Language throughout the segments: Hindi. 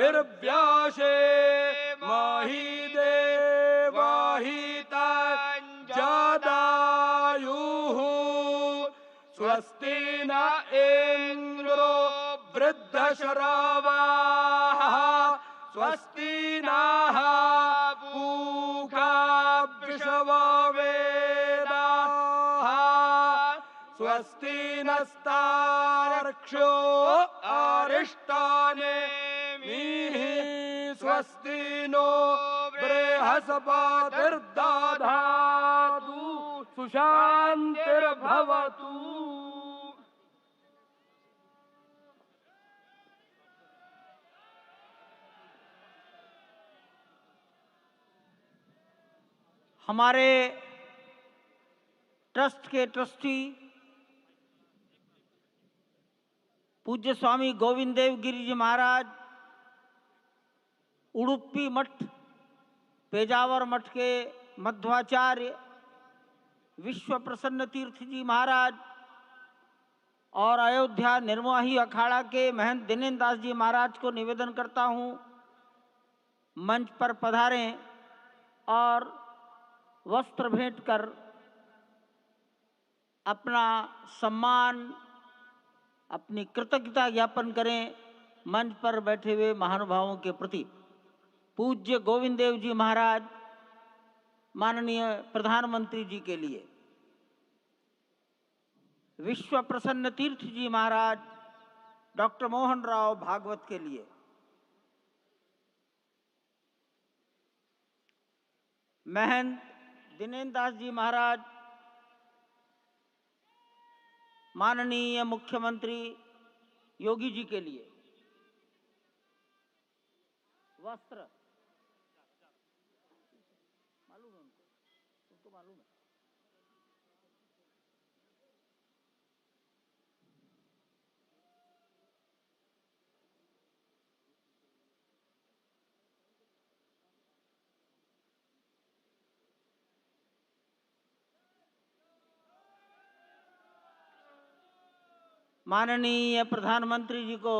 विर्व्यासे महिदेवाहितञ्जदायुः स्वस्ति न इन्द्रो वृद्धश्रवाः स्वस्ति नः पूषा वृषभवेदाः स्वस्ति नस्तार्क्ष्यो अरिष्टानेमिः स्वस्ति नो बृहस्पतिर्दधातु सुशान्तिर्भवतु। हमारे ट्रस्ट के ट्रस्टी पूज्य स्वामी गोविंद देव गिरि जी महाराज, उडुपी मठ पेजावर मठ के मध्वाचार्य विश्व प्रसन्न तीर्थ जी महाराज और अयोध्या निर्मोही अखाड़ा के महंत दिनेन्द्र दास जी महाराज को निवेदन करता हूँ, मंच पर पधारें और वस्त्र भेंट कर अपना सम्मान, अपनी कृतज्ञता ज्ञापन करें मंच पर बैठे हुए महानुभावों के प्रति। पूज्य गोविंद देव जी महाराज माननीय प्रधानमंत्री जी के लिए, विश्व प्रसन्न तीर्थ जी महाराज डॉक्टर मोहन राव भागवत के लिए, महंत दिनेन्द्र दास जी महाराज माननीय मुख्यमंत्री योगी जी के लिए वस्त्र मालूम है उनको मालूम है। माननीय प्रधानमंत्री जी को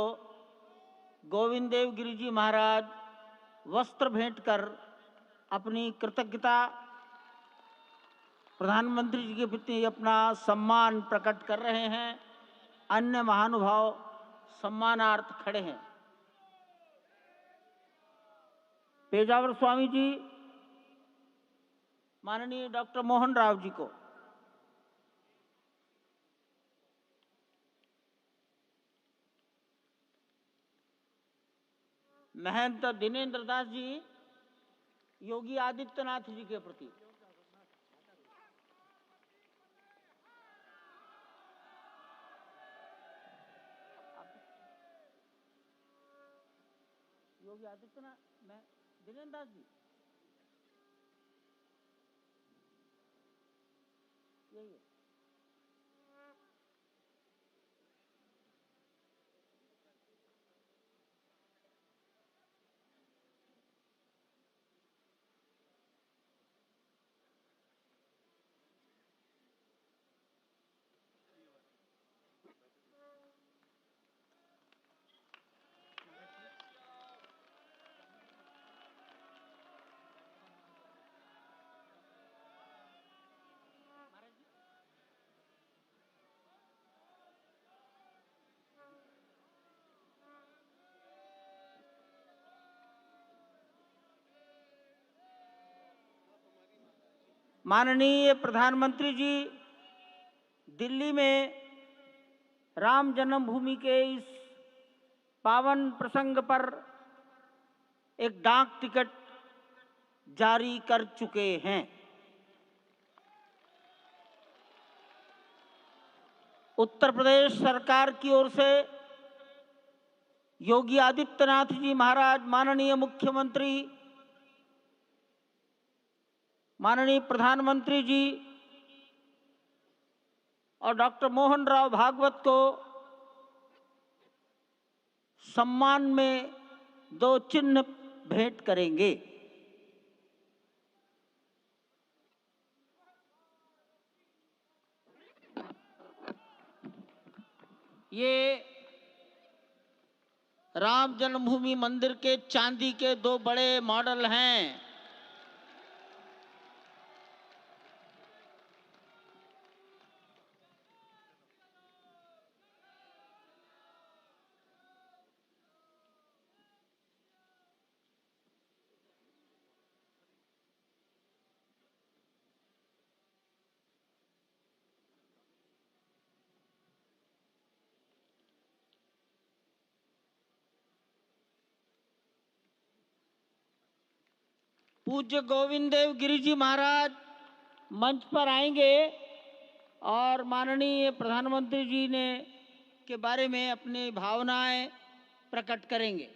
गोविंद देव गिरि जी महाराज वस्त्र भेंट कर अपनी कृतज्ञता, प्रधानमंत्री जी के प्रति अपना सम्मान प्रकट कर रहे हैं। अन्य महानुभाव सम्मानार्थ खड़े हैं। पेजावर स्वामी जी माननीय डॉक्टर मोहन राव जी को, महंत दिनेन्द्र दास जी योगी आदित्यनाथ जी के प्रति, योगी आदित्यनाथ मैं दिनेन्द्र दास जी यही है। माननीय प्रधानमंत्री जी दिल्ली में राम जन्मभूमि के इस पावन प्रसंग पर एक डाक टिकट जारी कर चुके हैं। उत्तर प्रदेश सरकार की ओर से योगी आदित्यनाथ जी महाराज, माननीय मुख्यमंत्री, माननीय प्रधानमंत्री जी और डॉक्टर मोहन राव भागवत को सम्मान में 2 चिन्ह भेंट करेंगे। ये राम जन्मभूमि मंदिर के चांदी के 2 बड़े मॉडल हैं। पूज्य गोविंद देव गिरि जी महाराज मंच पर आएंगे और माननीय प्रधानमंत्री जी ने के बारे में अपनी भावनाएं प्रकट करेंगे।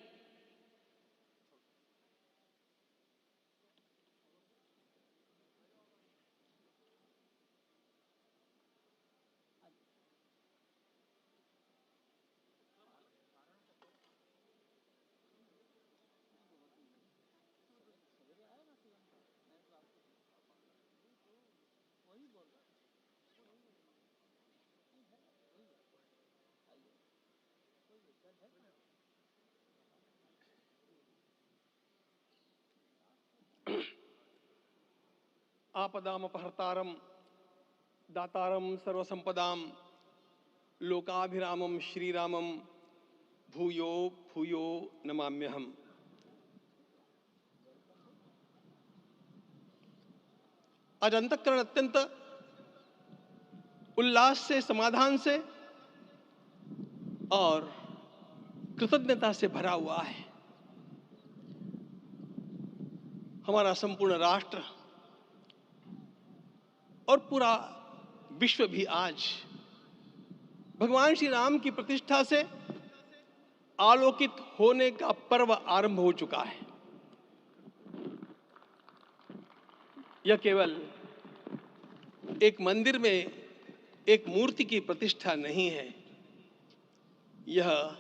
आपदामपहर्तारं दातारं सर्वसंपदां लोकाभिरामं श्रीरामं भूयो भूयो नमाम्यहम्। आज अंतःकरण अत्यंत उल्लास से, समाधान से और कृतज्ञता से भरा हुआ है। हमारा संपूर्ण राष्ट्र और पूरा विश्व भी आज भगवान श्री राम की प्रतिष्ठा से आलोकित होने का पर्व आरंभ हो चुका है। यह केवल एक मंदिर में एक मूर्ति की प्रतिष्ठा नहीं है, यह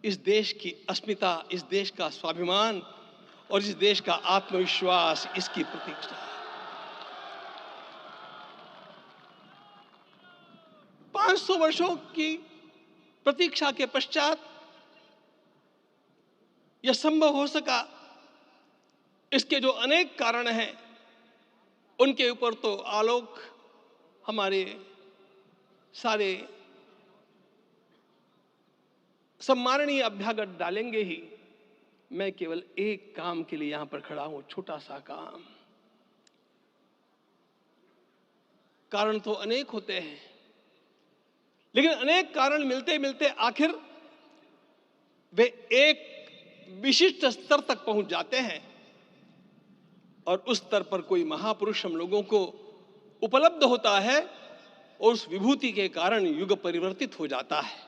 इस देश की अस्मिता, इस देश का स्वाभिमान और इस देश का आत्मविश्वास, इसकी प्रतिष्ठा है। 500 वर्षों की प्रतीक्षा के पश्चात यह संभव हो सका। इसके जो अनेक कारण हैं, उनके ऊपर तो आलोक हमारे सारे सम्माननीय अभ्यागत डालेंगे ही। मैं केवल एक काम के लिए यहां पर खड़ा हूं, छोटा सा काम। कारण तो अनेक होते हैं, लेकिन अनेक कारण मिलते मिलते आखिर वे एक विशिष्ट स्तर तक पहुंच जाते हैं और उस स्तर पर कोई महापुरुष हम लोगों को उपलब्ध होता है और उस विभूति के कारण युग परिवर्तित हो जाता है।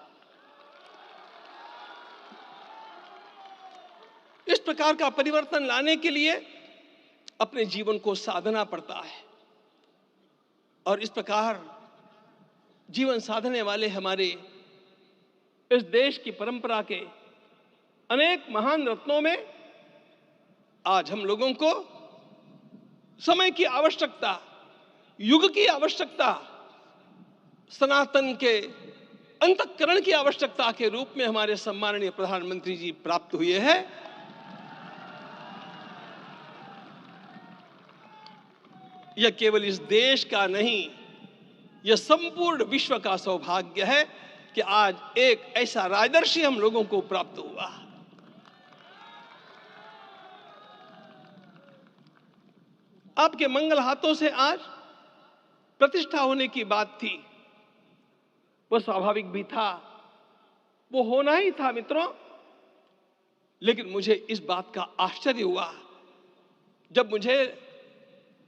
इस प्रकार का परिवर्तन लाने के लिए अपने जीवन को साधना पड़ता है और इस प्रकार जीवन साधने वाले हमारे इस देश की परंपरा के अनेक महान रत्नों में आज हम लोगों को समय की आवश्यकता, युग की आवश्यकता, सनातन के अंतःकरण की आवश्यकता के रूप में हमारे सम्माननीय प्रधानमंत्री जी प्राप्त हुए हैं। यह केवल इस देश का नहीं, यह संपूर्ण विश्व का सौभाग्य है कि आज एक ऐसा राजदर्शी हम लोगों को प्राप्त हुआ। आपके मंगल हाथों से आज प्रतिष्ठा होने की बात थी, वह स्वाभाविक भी था, वो होना ही था मित्रों। लेकिन मुझे इस बात का आश्चर्य हुआ जब मुझे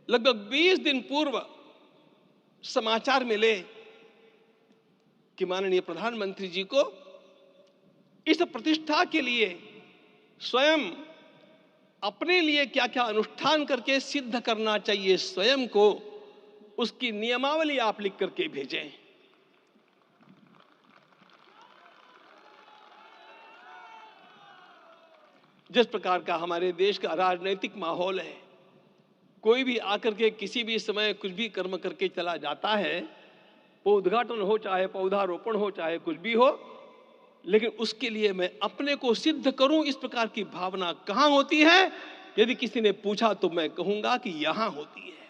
लगभग 20 दिन पूर्व समाचार मिले कि माननीय प्रधानमंत्री जी को इस प्रतिष्ठा के लिए स्वयं अपने लिए क्या क्या अनुष्ठान करके सिद्ध करना चाहिए, स्वयं को उसकी नियमावली आप लिख करके भेजें। जिस प्रकार का हमारे देश का राजनीतिक माहौल है, कोई भी आकर के किसी भी समय कुछ भी कर्म करके चला जाता है, वो उद्घाटन हो चाहे पौधारोपण हो चाहे कुछ भी हो, लेकिन उसके लिए मैं अपने को सिद्ध करूं, इस प्रकार की भावना कहां होती है? यदि किसी ने पूछा तो मैं कहूंगा कि यहां होती है।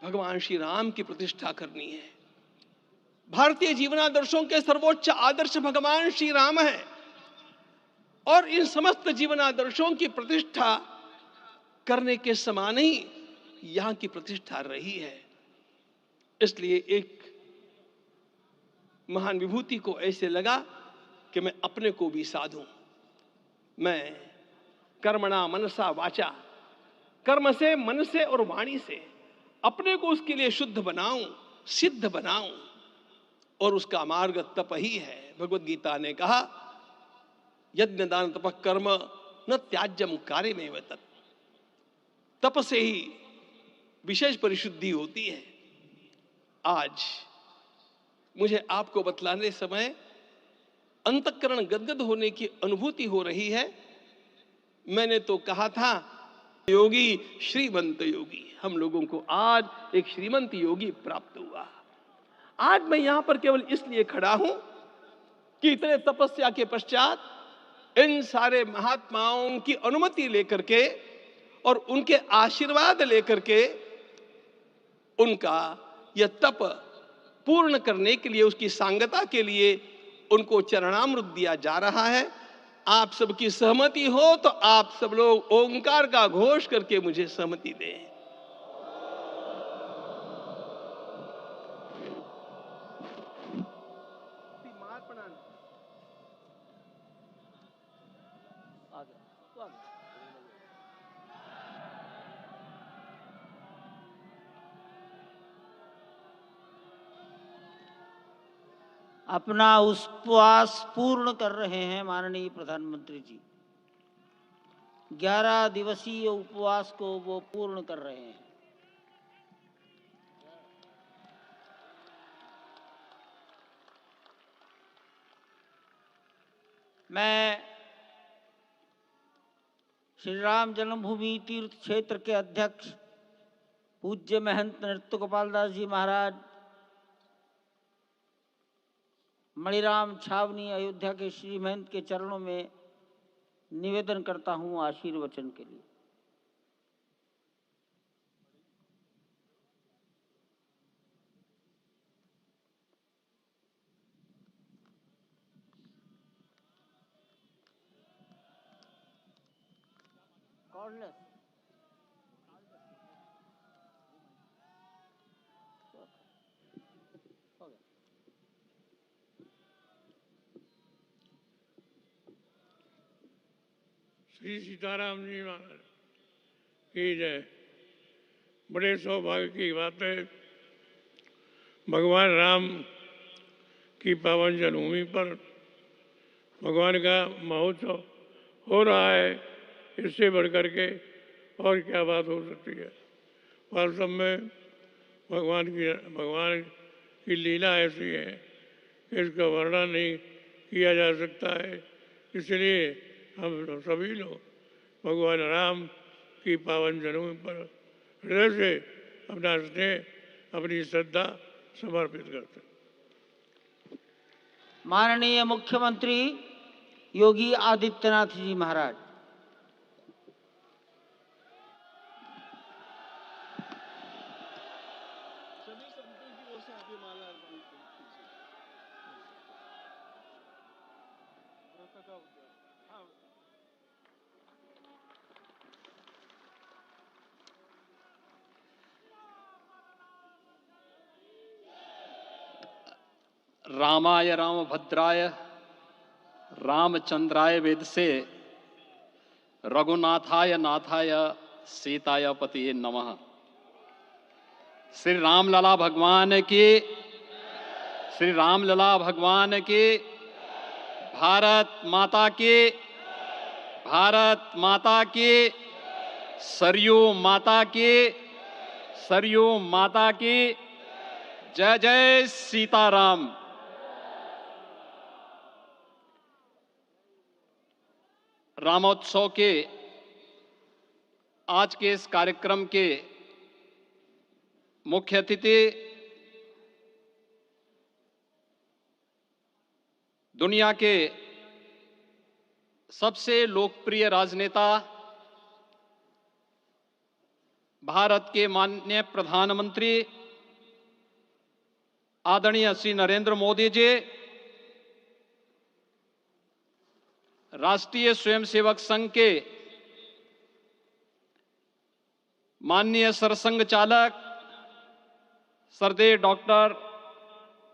भगवान श्री राम की प्रतिष्ठा करनी है। भारतीय जीवनादर्शों के सर्वोच्च आदर्श भगवान श्री राम है और इन समस्त जीवनादर्शों की प्रतिष्ठा करने के समान ही यहां की प्रतिष्ठा रही है। इसलिए एक महान विभूति को ऐसे लगा कि मैं अपने को भी साधूं। मैं कर्मणा मनसा वाचा, कर्म से, मन से और वाणी से अपने को उसके लिए शुद्ध बनाऊं, सिद्ध बनाऊं, और उसका मार्ग तप ही है। भगवत गीता ने कहा, यज्ञ दान तप कर्म न त्याज्यम कार्यमेव तत्। तप से ही विशेष परिशुद्धि होती है। आज मुझे आपको बतलाने समय अंतःकरण गदगद होने की अनुभूति हो रही है। मैंने तो कहा था योगी श्रीमंत योगी, हम लोगों को आज एक श्रीमंत योगी प्राप्त हुआ। आज मैं यहां पर केवल इसलिए खड़ा हूं कि इतने तपस्या के पश्चात इन सारे महात्माओं की अनुमति लेकर के और उनके आशीर्वाद लेकर के उनका यह तप पूर्ण करने के लिए, उसकी सांगता के लिए उनको चरणामृत दिया जा रहा है। आप सबकी सहमति हो तो आप सब लोग ओंकार का घोष करके मुझे सहमति दें। अपना उपवास पूर्ण कर रहे हैं माननीय प्रधानमंत्री जी। 11 दिवसीय उपवास को वो पूर्ण कर रहे हैं। मैं श्री राम जन्मभूमि तीर्थ क्षेत्र के अध्यक्ष पूज्य महंत नृत्य गोपाल दास जी महाराज, मणिराम छावनी अयोध्या के श्री महंत के चरणों में निवेदन करता हूं आशीर्वचन के लिए। श्री सीताराम जी महाराज की जय। बड़े सौभाग्य की बात है, भगवान राम की पावन जन्मभूमि पर भगवान का महोत्सव हो रहा है। इससे बढ़कर के और क्या बात हो सकती है। वास्तव में भगवान की लीला ऐसी है कि इसका वर्णन नहीं किया जा सकता है। इसलिए हम सभी लोग भगवान राम की पावन जन्मभूमि पर हृदय से अपना स्नेह, अपनी श्रद्धा समर्पित करते हैं। माननीय मुख्यमंत्री योगी आदित्यनाथ जी महाराज। रामाय रामभद्राय रामचंद्राय वेद से रघुनाथाय नाथाय सीताय पतिये नमः। श्री रामलला भगवान की, श्री रामलला भगवान की, भारत माता की, भारत माता की, सरयू माता की, सरयू माता की जय जय सीताराम। रामोत्सव के आज के इस कार्यक्रम के मुख्य अतिथि दुनिया के सबसे लोकप्रिय राजनेता, भारत के माननीय प्रधानमंत्री आदरणीय श्री नरेंद्र मोदी जी, राष्ट्रीय स्वयंसेवक संघ के माननीय सरसंघ चालक श्रद्धेय डॉक्टर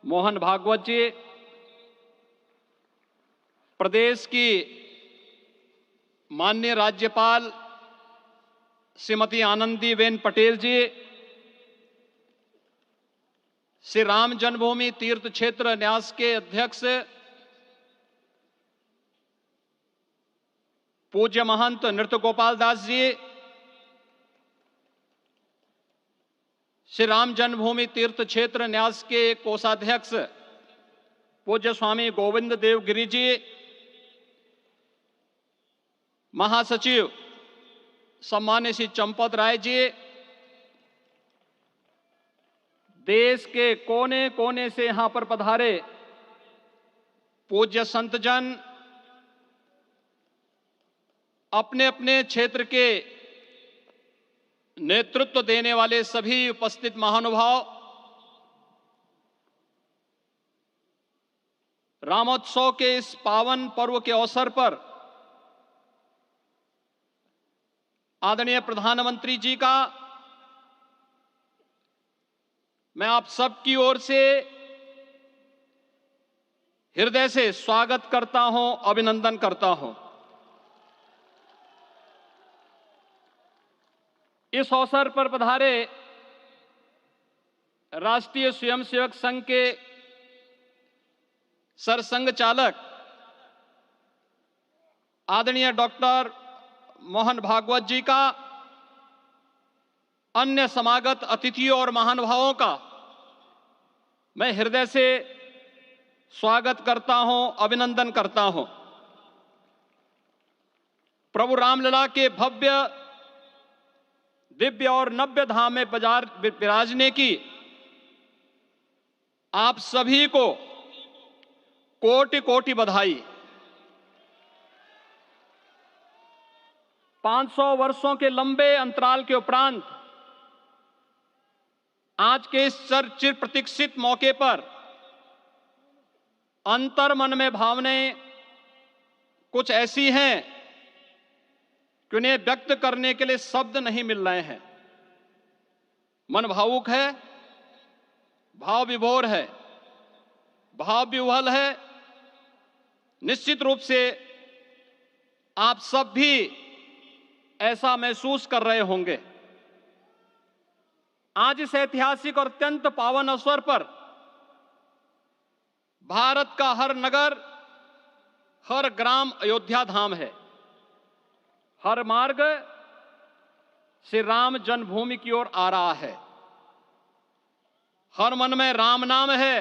मोहन भागवत जी, प्रदेश की माननीय राज्यपाल श्रीमती आनंदीबेन पटेल जी, श्री राम जन्मभूमि तीर्थ क्षेत्र न्यास के अध्यक्ष पूज्य महंत नृत्य गोपाल दास जी, श्री राम जन्मभूमि तीर्थ क्षेत्र न्यास के कोषाध्यक्ष पूज्य स्वामी गोविंद देव गिरि जी, महासचिव सम्मान्य श्री चंपत राय जी, देश के कोने कोने से यहां पर पधारे पूज्य संतजन, अपने अपने क्षेत्र के नेतृत्व देने वाले सभी उपस्थित महानुभाव, रामोत्सव के इस पावन पर्व के अवसर पर आदरणीय प्रधानमंत्री जी का मैं आप सबकी ओर से हृदय से स्वागत करता हूं, अभिनंदन करता हूं। इस अवसर पर पधारे राष्ट्रीय स्वयंसेवक संघ के सरसंघ चालक आदरणीय डॉक्टर मोहन भागवत जी का, अन्य समागत अतिथियों और महानुभावों का मैं हृदय से स्वागत करता हूं, अभिनंदन करता हूं। प्रभु रामलला के भव्य, दिव्य और नव्य धाम में विराजने की आप सभी को कोटि कोटि बधाई। 500 वर्षों के लंबे अंतराल के उपरांत आज के इस चिर प्रतीक्षित मौके पर अंतर मन में भावनाएं कुछ ऐसी हैं कि उन्हें व्यक्त करने के लिए शब्द नहीं मिल रहे हैं। मन भावुक है, भाव विभोर है, भाव विह्वल है। निश्चित रूप से आप सब भी ऐसा महसूस कर रहे होंगे। आज इस ऐतिहासिक और अत्यंत पावन अवसर पर भारत का हर नगर, हर ग्राम अयोध्या धाम है। हर मार्ग श्री राम जन्मभूमि की ओर आ रहा है। हर मन में राम नाम है।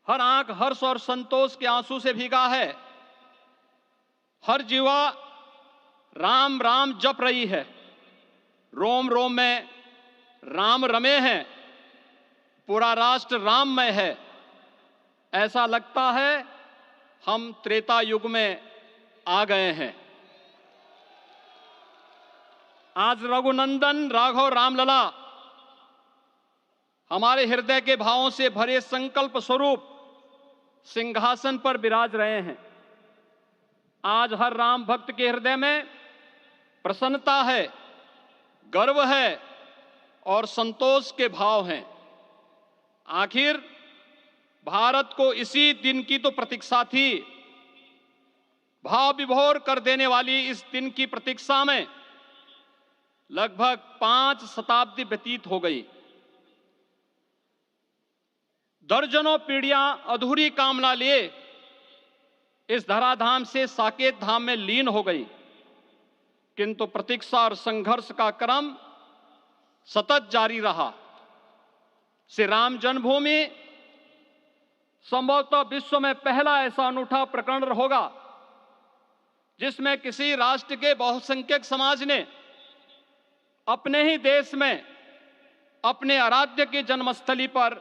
हर आंख हर्ष और संतोष के आंसू से भीगा है। हर जीवा राम राम जप रही है। रोम रोम में राम रमे हैं। पूरा राष्ट्र राममय है। ऐसा लगता है हम त्रेता युग में आ गए हैं। आज रघुनंदन राघव रामलला हमारे हृदय के भावों से भरे संकल्प स्वरूप सिंहासन पर विराज रहे हैं। आज हर राम भक्त के हृदय में प्रसन्नता है, गर्व है और संतोष के भाव हैं। आखिर भारत को इसी दिन की तो प्रतीक्षा थी। भाव विभोर कर देने वाली इस दिन की प्रतीक्षा में लगभग 5 शताब्दी व्यतीत हो गई। दर्जनों पीढ़ियां अधूरी कामना लिए इस धराधाम से साकेत धाम में लीन हो गई, किंतु प्रतीक्षा और संघर्ष का क्रम सतत जारी रहा। श्री राम जन्मभूमि संभवतः विश्व में पहला ऐसा अनूठा प्रकरण होगा जिसमें किसी राष्ट्र के बहुसंख्यक समाज ने अपने ही देश में अपने आराध्य की जन्मस्थली पर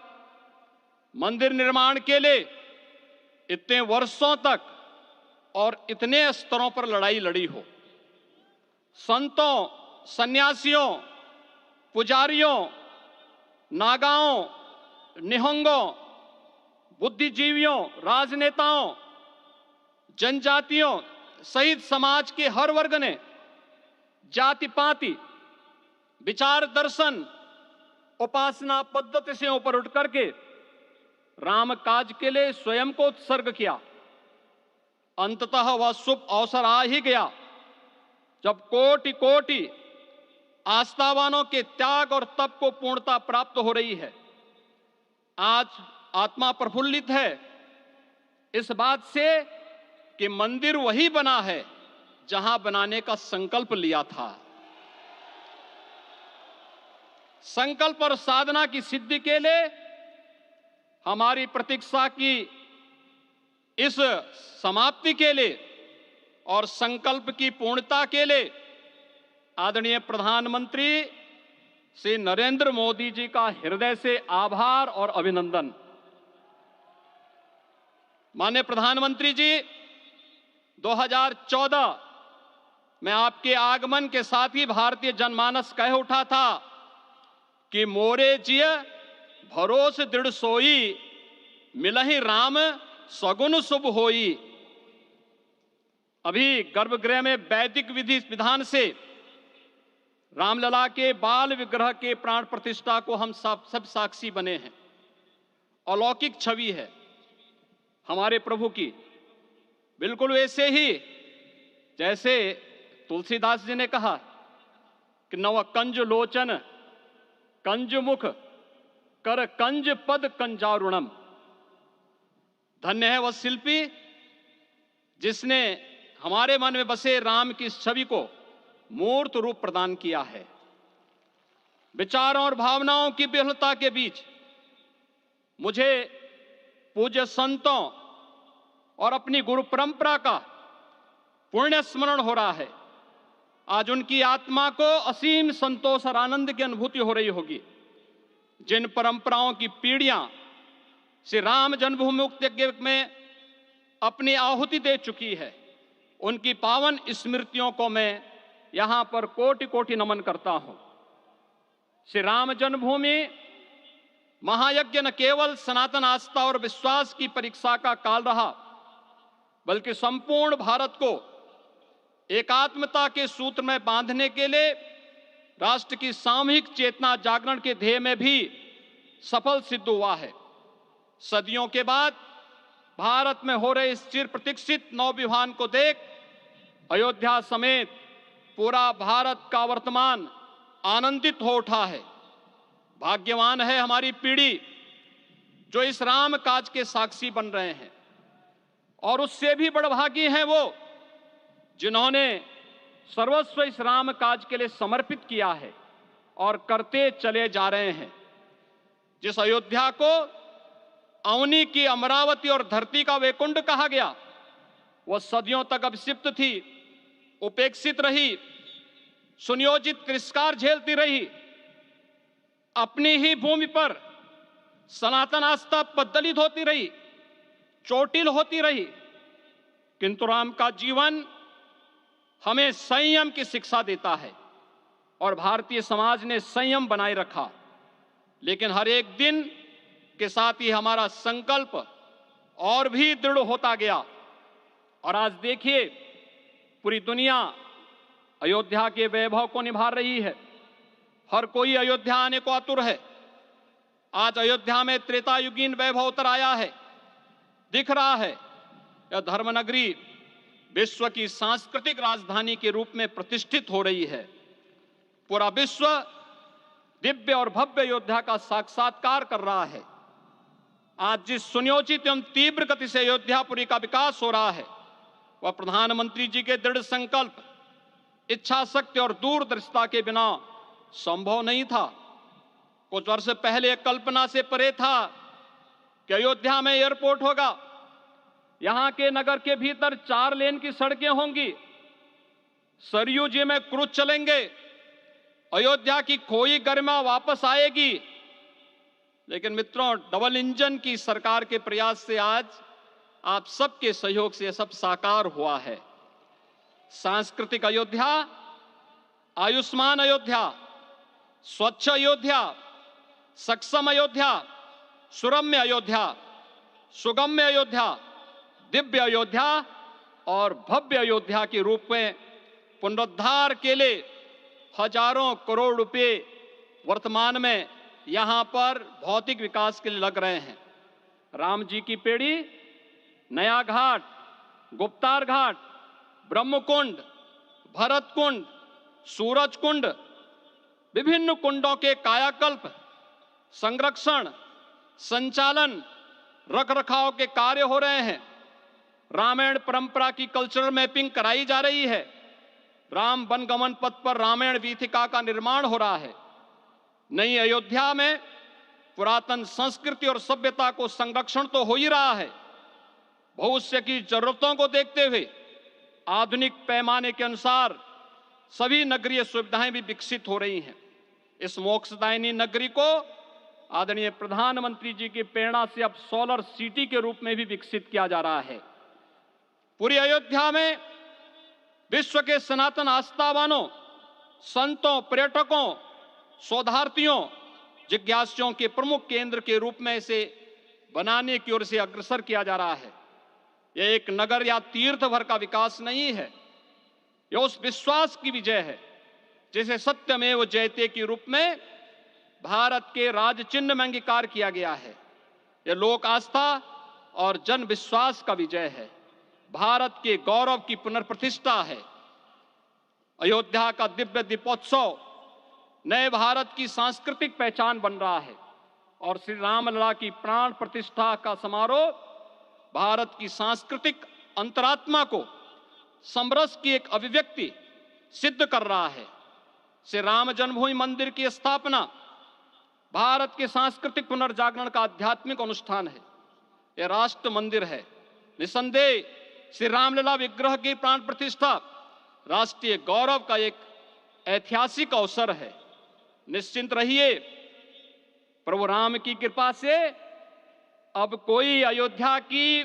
मंदिर निर्माण के लिए इतने वर्षों तक और इतने स्तरों पर लड़ाई लड़ी हो। संतों, सन्यासियों, पुजारियों, नागाओं, निहंगों, बुद्धिजीवियों, राजनेताओं, जनजातियों सहित समाज के हर वर्ग ने जाति पाति, विचार दर्शन, उपासना पद्धति से ऊपर उठ करके राम काज के लिए स्वयं को उत्सर्ग किया। अंततः वह शुभ अवसर आ ही गया जब कोटि कोटि आस्थावानों के त्याग और तप को पूर्णता प्राप्त हो रही है। आज आत्मा प्रफुल्लित है इस बात से कि मंदिर वही बना है जहां बनाने का संकल्प लिया था। संकल्प और साधना की सिद्धि के लिए हमारी प्रतीक्षा की इस समाप्ति के लिए और संकल्प की पूर्णता के लिए आदरणीय प्रधानमंत्री श्री नरेंद्र मोदी जी का हृदय से आभार और अभिनंदन। माननीय प्रधानमंत्री जी, 2014 में आपके आगमन के साथ ही भारतीय जनमानस कह उठा था कि मोरे जिय भरोस दृढ़ सोई, मिलहि राम सगुन शुभ होई। अभी गर्भगृह में वैदिक विधि विधान से रामलला के बाल विग्रह के प्राण प्रतिष्ठा को हम सब साक्षी बने हैं। अलौकिक छवि है हमारे प्रभु की, बिल्कुल वैसे ही जैसे तुलसीदास जी ने कहा कि नव कंज लोचन कंज मुख कर कंज पद कंजारुणम। धन्य है वह शिल्पी जिसने हमारे मन में बसे राम की इस छवि को मूर्त रूप प्रदान किया है। विचारों और भावनाओं की विहलता के बीच मुझे पूज्य संतों और अपनी गुरु परंपरा का पुण्य स्मरण हो रहा है। आज उनकी आत्मा को असीम संतोष और आनंद की अनुभूति हो रही होगी। जिन परंपराओं की पीढ़ियां श्री राम जन्मभूमि मुक्ति यज्ञ में अपनी आहुति दे चुकी है, उनकी पावन स्मृतियों को मैं यहां पर कोटि कोटि नमन करता हूं। श्री राम जन्मभूमि महायज्ञ न केवल सनातन आस्था और विश्वास की परीक्षा का काल रहा, बल्कि संपूर्ण भारत को एकात्मता के सूत्र में बांधने के लिए राष्ट्र की सामूहिक चेतना जागरण के ध्येय में भी सफल सिद्ध हुआ है। सदियों के बाद भारत में हो रहे इस चिर प्रतीक्षित नवविवाह को देख अयोध्या समेत पूरा भारत का वर्तमान आनंदित हो उठा है। भाग्यवान है हमारी पीढ़ी जो इस राम काज के साक्षी बन रहे हैं, और उससे भी बड़भागी हैं वो जिन्होंने सर्वस्व इस राम काज के लिए समर्पित किया है और करते चले जा रहे हैं। जिस अयोध्या को अवनी की अमरावती और धरती का वैकुंठ कहा गया, वह सदियों तक अभिषिप्त थी, उपेक्षित रही, सुनियोजित तिरस्कार झेलती रही। अपनी ही भूमि पर सनातन आस्था पद्दलित होती रही, चोटिल होती रही, किंतु राम का जीवन हमें संयम की शिक्षा देता है और भारतीय समाज ने संयम बनाए रखा। लेकिन हर एक दिन के साथ ही हमारा संकल्प और भी दृढ़ होता गया, और आज देखिए पूरी दुनिया अयोध्या के वैभव को निभा रही है। हर कोई अयोध्या आने को आतुर है। आज अयोध्या में त्रेतायुगीन वैभव उतर आया है, दिख रहा है। यह धर्मनगरी विश्व की सांस्कृतिक राजधानी के रूप में प्रतिष्ठित हो रही है। पूरा विश्व दिव्य और भव्य अयोध्या का साक्षात्कार कर रहा है। आज जिस सुनियोजित एवं तीव्र गति से अयोध्यापुरी का विकास हो रहा है, वह प्रधानमंत्री जी के दृढ़ संकल्प, इच्छा शक्ति और दूरदर्शिता के बिना संभव नहीं था। कुछ वर्ष पहले कल्पना से परे था कि अयोध्या में एयरपोर्ट होगा, यहां के नगर के भीतर 4 लेन की सड़कें होंगी, सरयू जी में क्रूज चलेंगे, अयोध्या की खोई गरिमा वापस आएगी। लेकिन मित्रों, डबल इंजन की सरकार के प्रयास से आज आप सबके सहयोग से यह सब साकार हुआ है। सांस्कृतिक अयोध्या, आयुष्मान अयोध्या, स्वच्छ अयोध्या, सक्षम अयोध्या, सुरम्य अयोध्या, सुगम्य अयोध्या, दिव्य अयोध्या और भव्य अयोध्या के रूप में पुनरुद्धार के लिए हजारों करोड़ रुपए वर्तमान में यहां पर भौतिक विकास के लिए लग रहे हैं। राम जी की पेड़ी, नया घाट, गुप्तार घाट, ब्रह्मकुंड, भरत कुंड, सूरज कुंड, विभिन्न कुंडों के कायाकल्प, संरक्षण, संचालन, रखरखाव के कार्य हो रहे हैं। रामायण परंपरा की कल्चरल मैपिंग कराई जा रही है। राम वनगमन पथ पर रामायण वीथिका का निर्माण हो रहा है। नई अयोध्या में पुरातन संस्कृति और सभ्यता को संरक्षण तो हो ही रहा है, भविष्य की जरूरतों को देखते हुए आधुनिक पैमाने के अनुसार सभी नगरीय सुविधाएं भी विकसित हो रही हैं। इस मोक्षदायिनी नगरी को आदरणीय प्रधानमंत्री जी की प्रेरणा से अब सोलर सिटी के रूप में भी विकसित किया जा रहा है। पूरी अयोध्या में विश्व के सनातन आस्थावानों, संतों, पर्यटकों, शोधार्थियों, जिज्ञासुओं के प्रमुख केंद्र के रूप में इसे बनाने की ओर से अग्रसर किया जा रहा है। यह एक नगर या तीर्थ भर का विकास नहीं है, यह उस विश्वास की विजय है जिसे सत्यमेव जयते के रूप में भारत के राज चिन्ह में अंगीकार किया गया है। यह लोक आस्था और जन विश्वास का विजय है, भारत के गौरव की पुनर्प्रतिष्ठा है। अयोध्या का दिव्य दीपोत्सव नए भारत की सांस्कृतिक पहचान बन रहा है और श्री रामलला की प्राण प्रतिष्ठा का समारोह भारत की सांस्कृतिक अंतरात्मा को समरस की एक अभिव्यक्ति सिद्ध कर रहा है। श्री राम जन्मभूमि मंदिर की स्थापना भारत के सांस्कृतिक पुनर्जागरण का आध्यात्मिक अनुष्ठान है। यह राष्ट्र मंदिर है। निसंदेह श्री रामलला विग्रह की प्राण प्रतिष्ठा राष्ट्रीय गौरव का एक ऐतिहासिक अवसर है। निश्चिंत रहिए, प्रभु राम की कृपा से अब कोई अयोध्या की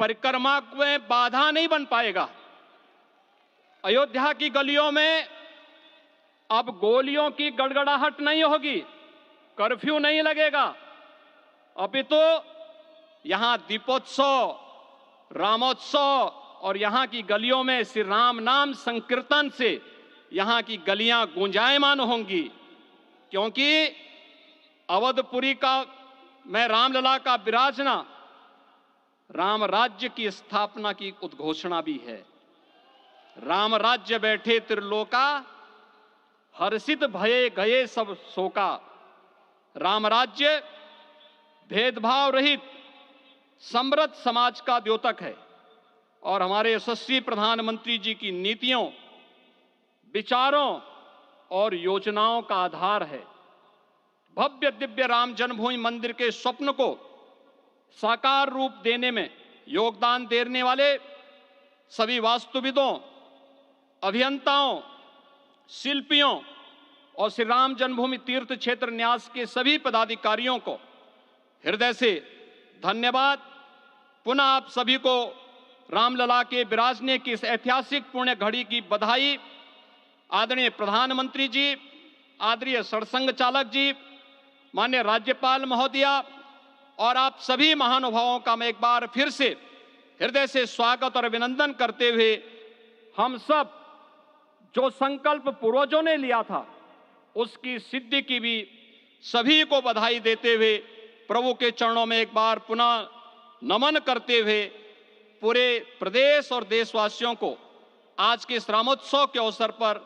परिक्रमा में बाधा नहीं बन पाएगा। अयोध्या की गलियों में अब गोलियों की गड़गड़ाहट नहीं होगी, कर्फ्यू नहीं लगेगा। अपितु यहां दीपोत्सव, रामोत्सव और यहां की गलियों में श्री राम नाम संकीर्तन से यहां की गलियां गुंजायमान होंगी, क्योंकि अवधपुरी का मैं रामलला का विराजना राम राज्य की स्थापना की उद्घोषणा भी है। राम राज्य बैठे त्रिलोका, हर्षित भये गए सब शोका। राम राज्य भेदभाव रहित समृद्ध समाज का द्योतक है और हमारे यशस्वी प्रधानमंत्री जी की नीतियों, विचारों और योजनाओं का आधार है। भव्य दिव्य राम जन्मभूमि मंदिर के स्वप्न को साकार रूप देने में योगदान देने वाले सभी वास्तुविदों, अभियंताओं, शिल्पियों और श्री राम जन्मभूमि तीर्थ क्षेत्र न्यास के सभी पदाधिकारियों को हृदय से धन्यवाद। पुनः आप सभी को रामलला के विराजने की इस ऐतिहासिक पुण्य घड़ी की बधाई। आदरणीय प्रधानमंत्री जी, आदरणीय सरसंघ चालक जी, माननीय राज्यपाल महोदया और आप सभी महानुभावों का मैं एक बार फिर से हृदय से स्वागत और अभिनंदन करते हुए हम सब जो संकल्प पूर्वजों ने लिया था उसकी सिद्धि की भी सभी को बधाई देते हुए प्रभु के चरणों में एक बार पुनः नमन करते हुए पूरे प्रदेश और देशवासियों को आज के इस रामोत्सव के अवसर पर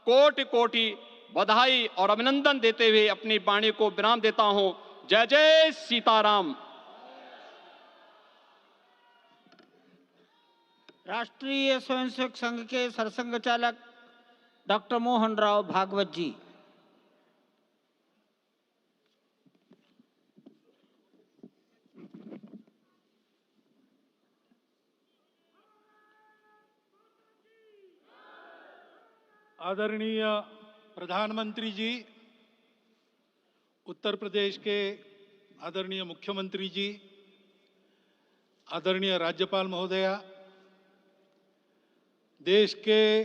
कोटि कोटि बधाई और अभिनंदन देते हुए अपनी वाणी को विराम देता हूं। जय जय सीताराम। राष्ट्रीय स्वयंसेवक संघ के सरसंघ चालक डॉक्टर मोहन राव भागवत जी। आदरणीय प्रधानमंत्री जी, उत्तर प्रदेश के आदरणीय मुख्यमंत्री जी, आदरणीय राज्यपाल महोदया, देश के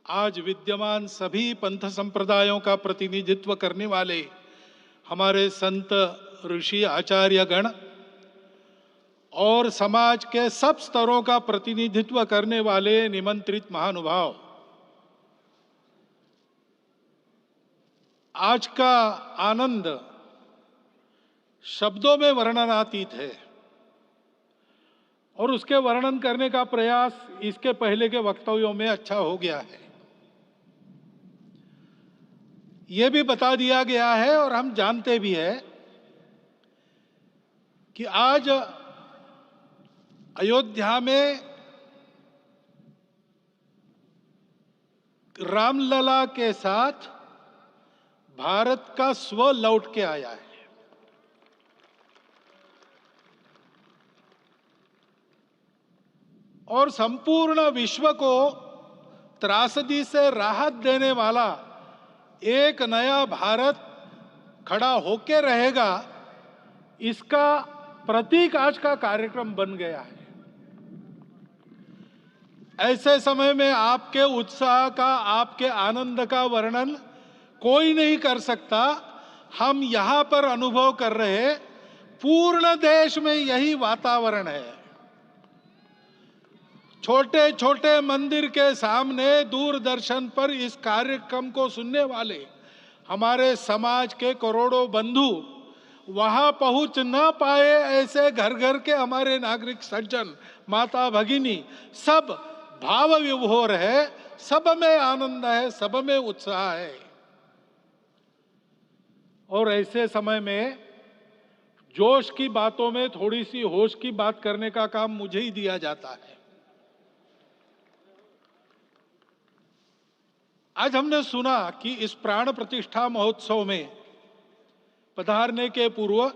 आज विद्यमान सभी पंथ संप्रदायों का प्रतिनिधित्व करने वाले हमारे संत, ऋषि, आचार्य गण और समाज के सब स्तरों का प्रतिनिधित्व करने वाले निमंत्रित महानुभाव, आज का आनंद शब्दों में वर्णनातीत है और उसके वर्णन करने का प्रयास इसके पहले के वक्तव्यों में अच्छा हो गया है। यह भी बता दिया गया है और हम जानते भी हैं कि आज अयोध्या में रामलला के साथ भारत का स्व लौट के आया है। और संपूर्ण विश्व को त्रासदी से राहत देने वाला एक नया भारत खड़ा होके रहेगा, इसका प्रतीक आज का कार्यक्रम बन गया है। ऐसे समय में आपके उत्साह का, आपके आनंद का वर्णन कोई नहीं कर सकता। हम यहां पर अनुभव कर रहे, पूर्ण देश में यही वातावरण है। छोटे छोटे मंदिर के सामने दूरदर्शन पर इस कार्यक्रम को सुनने वाले हमारे समाज के करोड़ों बंधु, वहां पहुंच न पाए ऐसे घर घर के हमारे नागरिक सज्जन, माता भगिनी, सब भाव विभोर है, सब में आनंद है, सब में उत्साह है। और ऐसे समय में जोश की बातों में थोड़ी सी होश की बात करने का काम मुझे ही दिया जाता है। आज हमने सुना कि इस प्राण प्रतिष्ठा महोत्सव में पधारने के पूर्व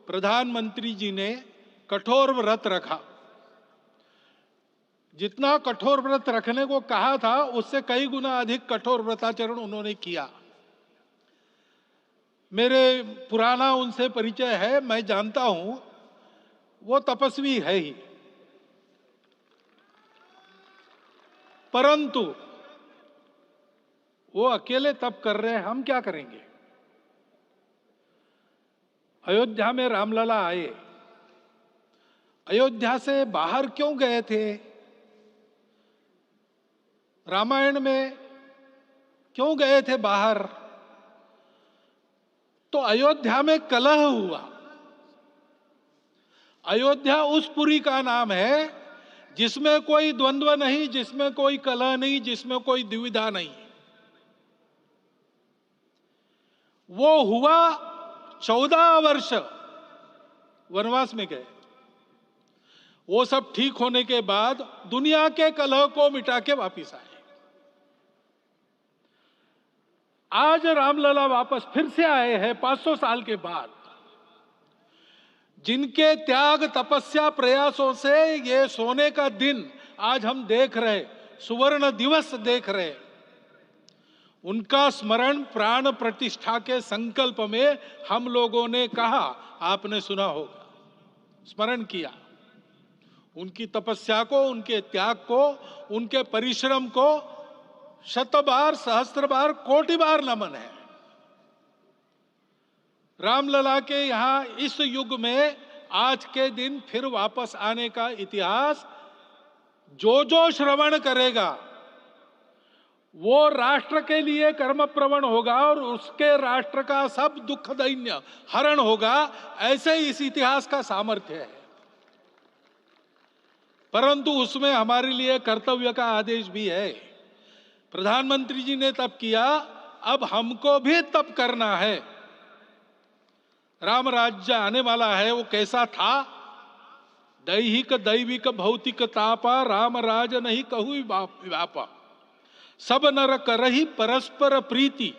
प्रधानमंत्री जी ने कठोर व्रत रखा। जितना कठोर व्रत रखने को कहा था, उससे कई गुना अधिक कठोर व्रताचरण उन्होंने किया। मेरे पुराना उनसे परिचय है, मैं जानता हूं वो तपस्वी है ही, परंतु वो अकेले तप कर रहे हैं, हम क्या करेंगे। अयोध्या में रामलला आए, अयोध्या से बाहर क्यों गए थे? रामायण में क्यों गए थे बाहर? तो अयोध्या में कलह हुआ। अयोध्या उस पुरी का नाम है जिसमें कोई द्वंद्व नहीं, जिसमें कोई कलह नहीं, जिसमें कोई दुविधा नहीं। वो हुआ 14 वर्ष वनवास में गए। वो सब ठीक होने के बाद दुनिया के कलह को मिटा के वापिस आए। आज रामलला वापस फिर से आए हैं 500 साल के बाद। जिनके त्याग, तपस्या, प्रयासों से ये सोने का दिन आज हम देख रहे, सुवर्ण दिवस देख रहे, उनका स्मरण प्राण प्रतिष्ठा के संकल्प में हम लोगों ने कहा, आपने सुना होगा, स्मरण किया। उनकी तपस्या को, उनके त्याग को, उनके परिश्रम को शत बार, सहस्त्र बार, कोटि बार नमन है। रामलला के यहां इस युग में आज के दिन फिर वापस आने का इतिहास जो जो श्रवण करेगा वो राष्ट्र के लिए कर्म प्रवण होगा और उसके राष्ट्र का सब दुख दैन्य हरण होगा। ऐसे इस इतिहास का सामर्थ्य है। परंतु उसमें हमारे लिए कर्तव्य का आदेश भी है। प्रधानमंत्री जी ने तप किया, अब हमको भी तप करना है। राम राज्य आने वाला है, वो कैसा था? दैहिक दैविक भौतिक तापा, राम राज नहीं कहु व्यापा। सब नर करहि परस्पर प्रीति,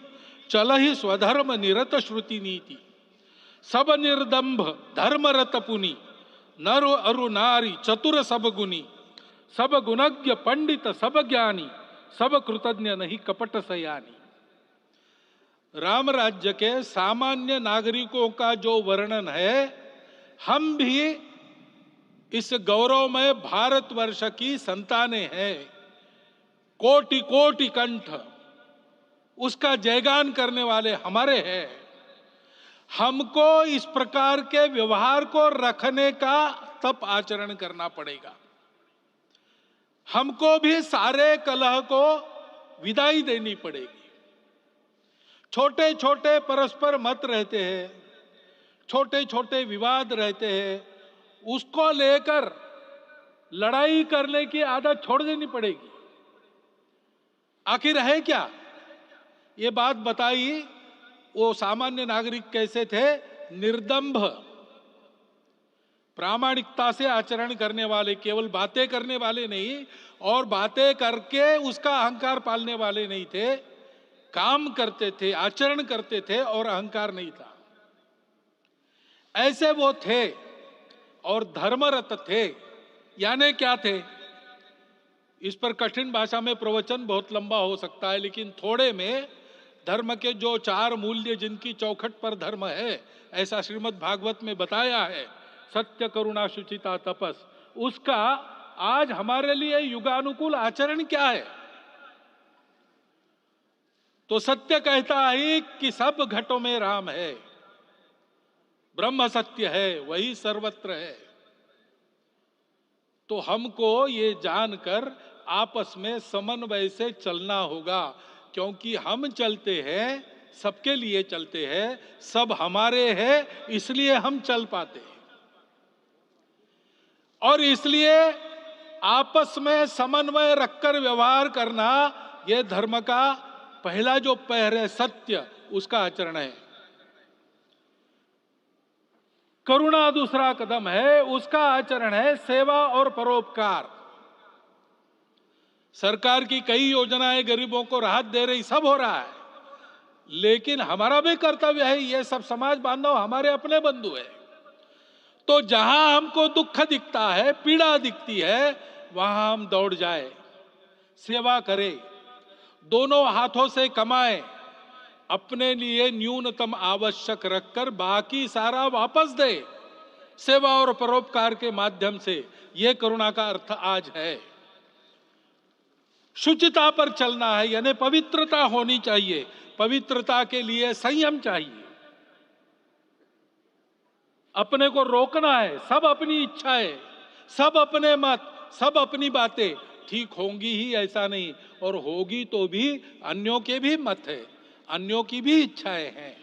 चलहि स्वधर्म निरत श्रुति नीति। सब निर्दंभ धर्म रत पुनि, नर अरु नारी चतुर सब गुनी। सब गुणज्ञ पंडित सब ज्ञानी, सब कृतज्ञ नहीं कपट सयानी। राम राज्य के सामान्य नागरिकों का जो वर्णन है, हम भी इस गौरवमय भारतवर्ष की संतानें हैं, कोटि कोटि कंठ उसका जयगान करने वाले हमारे हैं। हमको इस प्रकार के व्यवहार को रखने का तप आचरण करना पड़ेगा। हमको भी सारे कलह को विदाई देनी पड़ेगी। छोटे छोटे परस्पर मत रहते हैं, छोटे छोटे विवाद रहते हैं, उसको लेकर लड़ाई करने की आदत छोड़ देनी पड़ेगी। आखिर है क्या? ये बात बताई वो सामान्य नागरिक कैसे थे? निर्दंभ, प्रामाणिकता से आचरण करने वाले, केवल बातें करने वाले नहीं और बातें करके उसका अहंकार पालने वाले नहीं थे। काम करते थे, आचरण करते थे और अहंकार नहीं था। ऐसे वो थे और धर्मरत थे। यानी क्या थे? इस पर कठिन भाषा में प्रवचन बहुत लंबा हो सकता है, लेकिन थोड़े में धर्म के जो 4 मूल्य जिनकी चौखट पर धर्म है, ऐसा श्रीमद् भागवत में बताया है, सत्य, करुणा, शुचिता, तपस, उसका आज हमारे लिए युगानुकूल आचरण क्या है? तो सत्य कहता है कि सब घटों में राम है, ब्रह्म सत्य है, वही सर्वत्र है। तो हमको ये जानकर आपस में समन्वय से चलना होगा, क्योंकि हम चलते हैं, सबके लिए चलते हैं, सब हमारे हैं, इसलिए हम चल पाते हैं। और इसलिए आपस में समन्वय रखकर व्यवहार करना, यह धर्म का पहला जो पैर है, सत्य, उसका आचरण है। करुणा दूसरा कदम है, उसका आचरण है सेवा और परोपकार। सरकार की कई योजनाएं गरीबों को राहत दे रही, सब हो रहा है, लेकिन हमारा भी कर्तव्य है, ये सब समाज बांधव हमारे अपने बंधु है। तो जहां हमको दुख दिखता है, पीड़ा दिखती है, वहां हम दौड़ जाए, सेवा करें, दोनों हाथों से कमाएं, अपने लिए न्यूनतम आवश्यक रखकर बाकी सारा वापस दे, सेवा और परोपकार के माध्यम से। यह करुणा का अर्थ आज है। शुचिता पर चलना है, यानी पवित्रता होनी चाहिए। पवित्रता के लिए संयम चाहिए, अपने को रोकना है। सब अपनी इच्छाएं, सब अपने मत, सब अपनी बातें ठीक होंगी ही ऐसा नहीं, और होगी तो भी अन्यों के भी मत है, अन्यों की भी इच्छाएं हैं।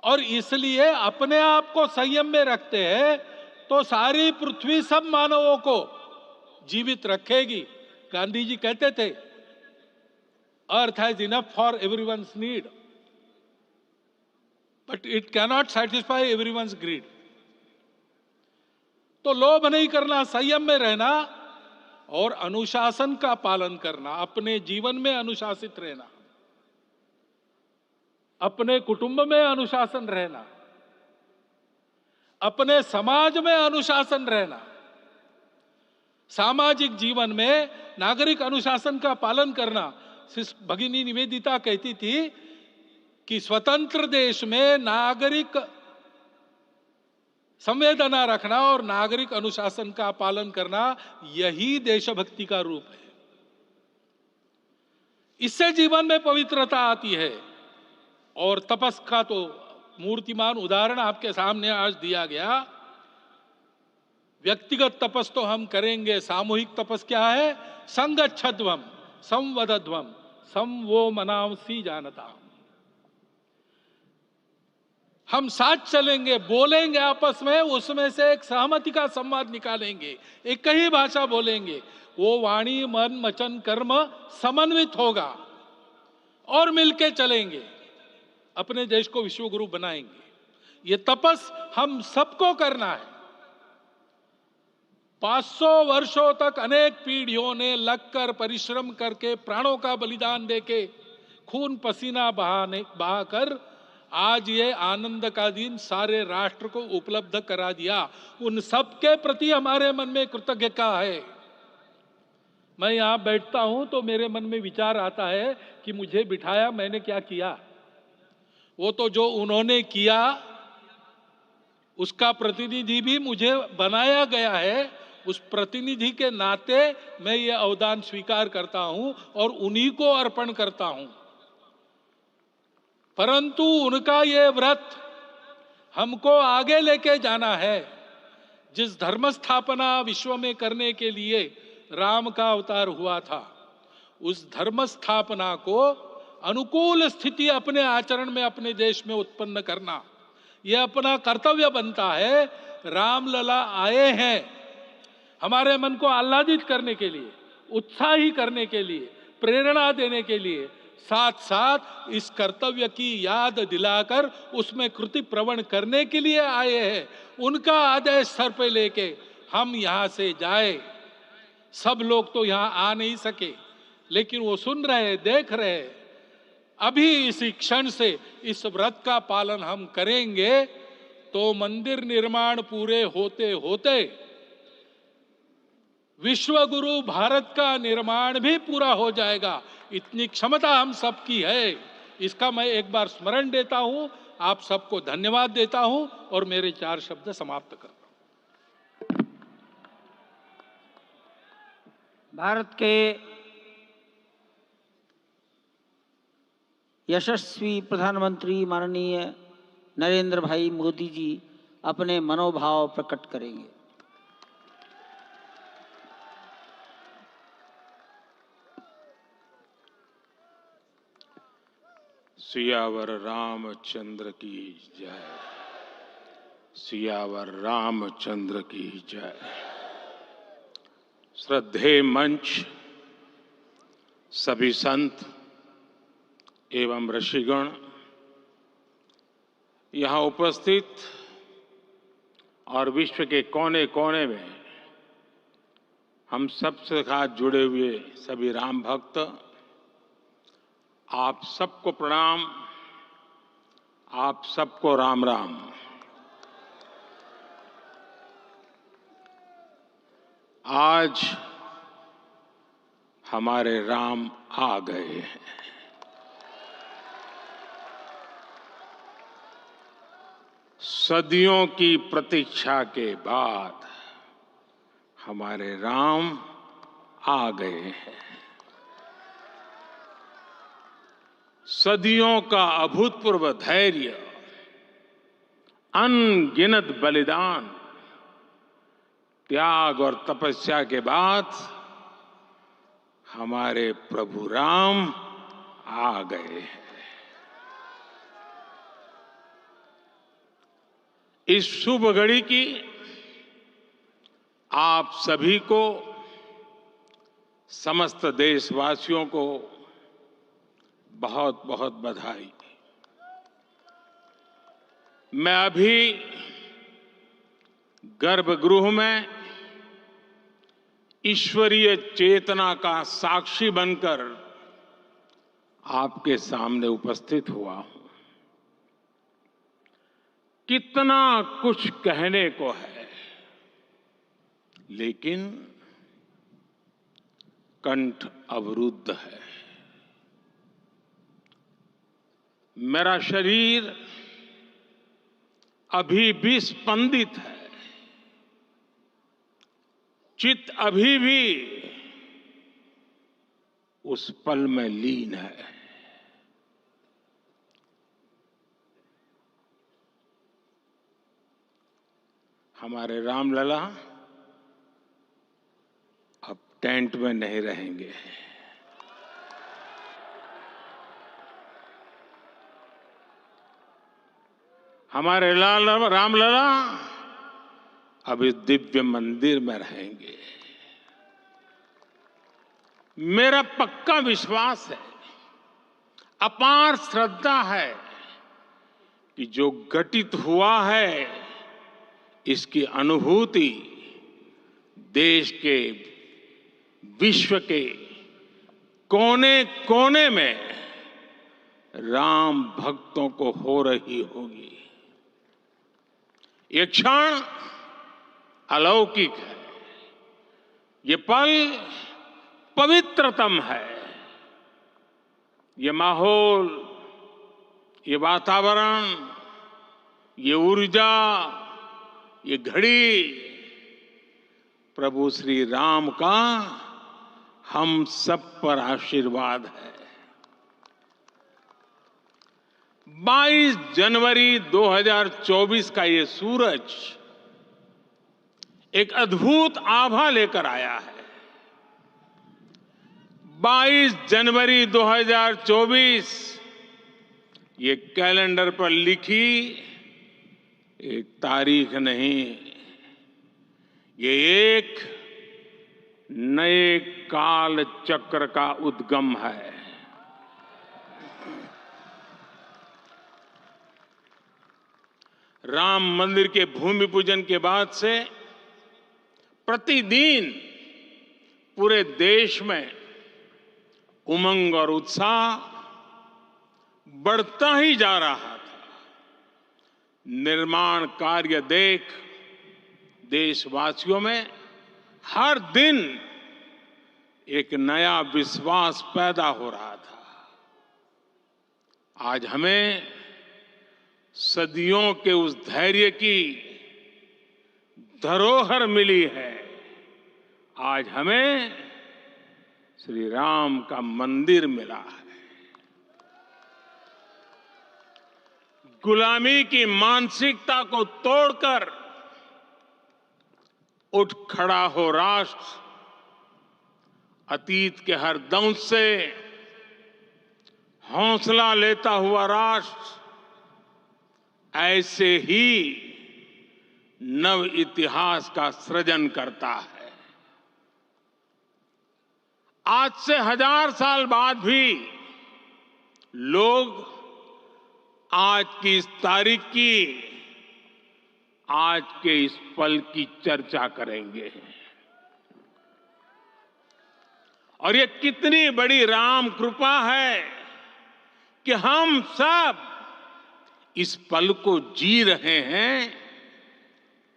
और इसलिए अपने आप को संयम में रखते हैं तो सारी पृथ्वी सब मानवों को जीवित रखेगी। गांधी जी कहते थे, earth has enough for everyone's need, but it cannot satisfy everyone's greed. तो लोभ नहीं करना, संयम में रहना और अनुशासन का पालन करना, अपने जीवन में अनुशासित रहना, अपने कुटुंब में अनुशासन रहना, अपने समाज में अनुशासन रहना। सामाजिक जीवन में नागरिक अनुशासन का पालन करना। भगिनी निवेदिता कहती थी कि स्वतंत्र देश में नागरिक संवेदना रखना और नागरिक अनुशासन का पालन करना, यही देशभक्ति का रूप है। इससे जीवन में पवित्रता आती है। और तपस का तो मूर्तिमान उदाहरण आपके सामने आज दिया गया। व्यक्तिगत तपस तो हम करेंगे, सामूहिक तपस क्या है? संगच्छध्वम संवदध्वम सम वो मनांसी जानता। हम साथ चलेंगे, बोलेंगे आपस में, उसमें से एक सहमति का संवाद निकालेंगे, एक ही भाषा बोलेंगे, वो वाणी मन वचन कर्म समन्वित होगा और मिलके चलेंगे, अपने देश को विश्वगुरु बनाएंगे। ये तपस हम सबको करना है। 500 वर्षों तक अनेक पीढ़ियों ने लगकर परिश्रम करके, प्राणों का बलिदान देके, खून पसीना बहाकर आज ये आनंद का दिन सारे राष्ट्र को उपलब्ध करा दिया। उन सबके प्रति हमारे मन में कृतज्ञता है। मैं यहां बैठता हूं तो मेरे मन में विचार आता है कि मुझे बिठाया, मैंने क्या किया? वो तो जो उन्होंने किया उसका प्रतिनिधि भी मुझे बनाया गया है। उस प्रतिनिधि के नाते मैं ये अवदान स्वीकार करता हूं और उन्हीं को अर्पण करता हूं। परंतु उनका ये व्रत हमको आगे लेके जाना है। जिस धर्म स्थापना विश्व में करने के लिए राम का अवतार हुआ था, उस धर्म स्थापना को अनुकूल स्थिति अपने आचरण में अपने देश में उत्पन्न करना, यह अपना कर्तव्य बनता है। रामलला आए हैं हमारे मन को आह्लादित करने के लिए, उत्साही करने के लिए, प्रेरणा देने के लिए, साथ साथ इस कर्तव्य की याद दिलाकर उसमें कृति प्रवण करने के लिए आए हैं। उनका आदेश सर पे लेके हम यहां से जाए। सब लोग तो यहां आ नहीं सके, लेकिन वो सुन रहे, देख रहे। अभी इसी क्षण से इस व्रत का पालन हम करेंगे तो मंदिर निर्माण पूरे होते होते विश्व गुरु भारत का निर्माण भी पूरा हो जाएगा। इतनी क्षमता हम सबकी है। इसका मैं एक बार स्मरण देता हूं, आप सबको धन्यवाद देता हूं और मेरे 4 शब्द समाप्त करता हूं। भारत के यशस्वी प्रधानमंत्री माननीय नरेंद्र भाई मोदी जी अपने मनोभाव प्रकट करेंगे। सियावर रामचंद्र की जय। सियावर रामचंद्र की जय। श्रद्धेय मंच, सभी संत एवं ऋषिगण, यहाँ उपस्थित और विश्व के कोने कोने में हम सबसे साथ जुड़े हुए सभी राम भक्त, आप सबको प्रणाम, आप सबको राम राम। आज हमारे राम आ गए हैं। सदियों की प्रतीक्षा के बाद हमारे राम आ गए हैं। सदियों का अभूतपूर्व धैर्य, अनगिनत बलिदान, त्याग और तपस्या के बाद हमारे प्रभु राम आ गए हैं। इस शुभ घड़ी की आप सभी को, समस्त देशवासियों को बहुत बहुत बधाई। मैं अभी गर्भगृह में ईश्वरीय चेतना का साक्षी बनकर आपके सामने उपस्थित हुआ हूं। कितना कुछ कहने को है, लेकिन कंठ अवरुद्ध है। मेरा शरीर अभी भी स्पंदित है, चित्त अभी भी उस पल में लीन है। हमारे रामलला अब टेंट में नहीं रहेंगे। हमारे रामलला अब इस दिव्य मंदिर में रहेंगे। मेरा पक्का विश्वास है, अपार श्रद्धा है कि जो घटित हुआ है, इसकी अनुभूति देश के, विश्व के कोने कोने में राम भक्तों को हो रही होगी। ये क्षण अलौकिक है, ये पल पवित्रतम है। ये माहौल, ये वातावरण, ये ऊर्जा, ये घड़ी प्रभु श्री राम का हम सब पर आशीर्वाद है। 22 जनवरी 2024 का ये सूरज एक अद्भुत आभा लेकर आया है। 22 जनवरी 2024 ये कैलेंडर पर लिखी एक तारीख नहीं, ये एक नए काल चक्र का उद्गम है। राम मंदिर के भूमि पूजन के बाद से प्रतिदिन पूरे देश में उमंग और उत्साह बढ़ता ही जा रहा था। निर्माण कार्य देख देशवासियों में हर दिन एक नया विश्वास पैदा हो रहा था। आज हमें सदियों के उस धैर्य की धरोहर मिली है। आज हमें श्री राम का मंदिर मिला है। गुलामी की मानसिकता को तोड़कर उठ खड़ा हो राष्ट्र। अतीत के हर दंश से हौसला लेता हुआ राष्ट्र ऐसे ही नव इतिहास का सृजन करता है। आज से 1000 साल बाद भी लोग आज की इस तारीख की, आज के इस पल की चर्चा करेंगे। और ये कितनी बड़ी राम कृपा है कि हम सब इस पल को जी रहे हैं,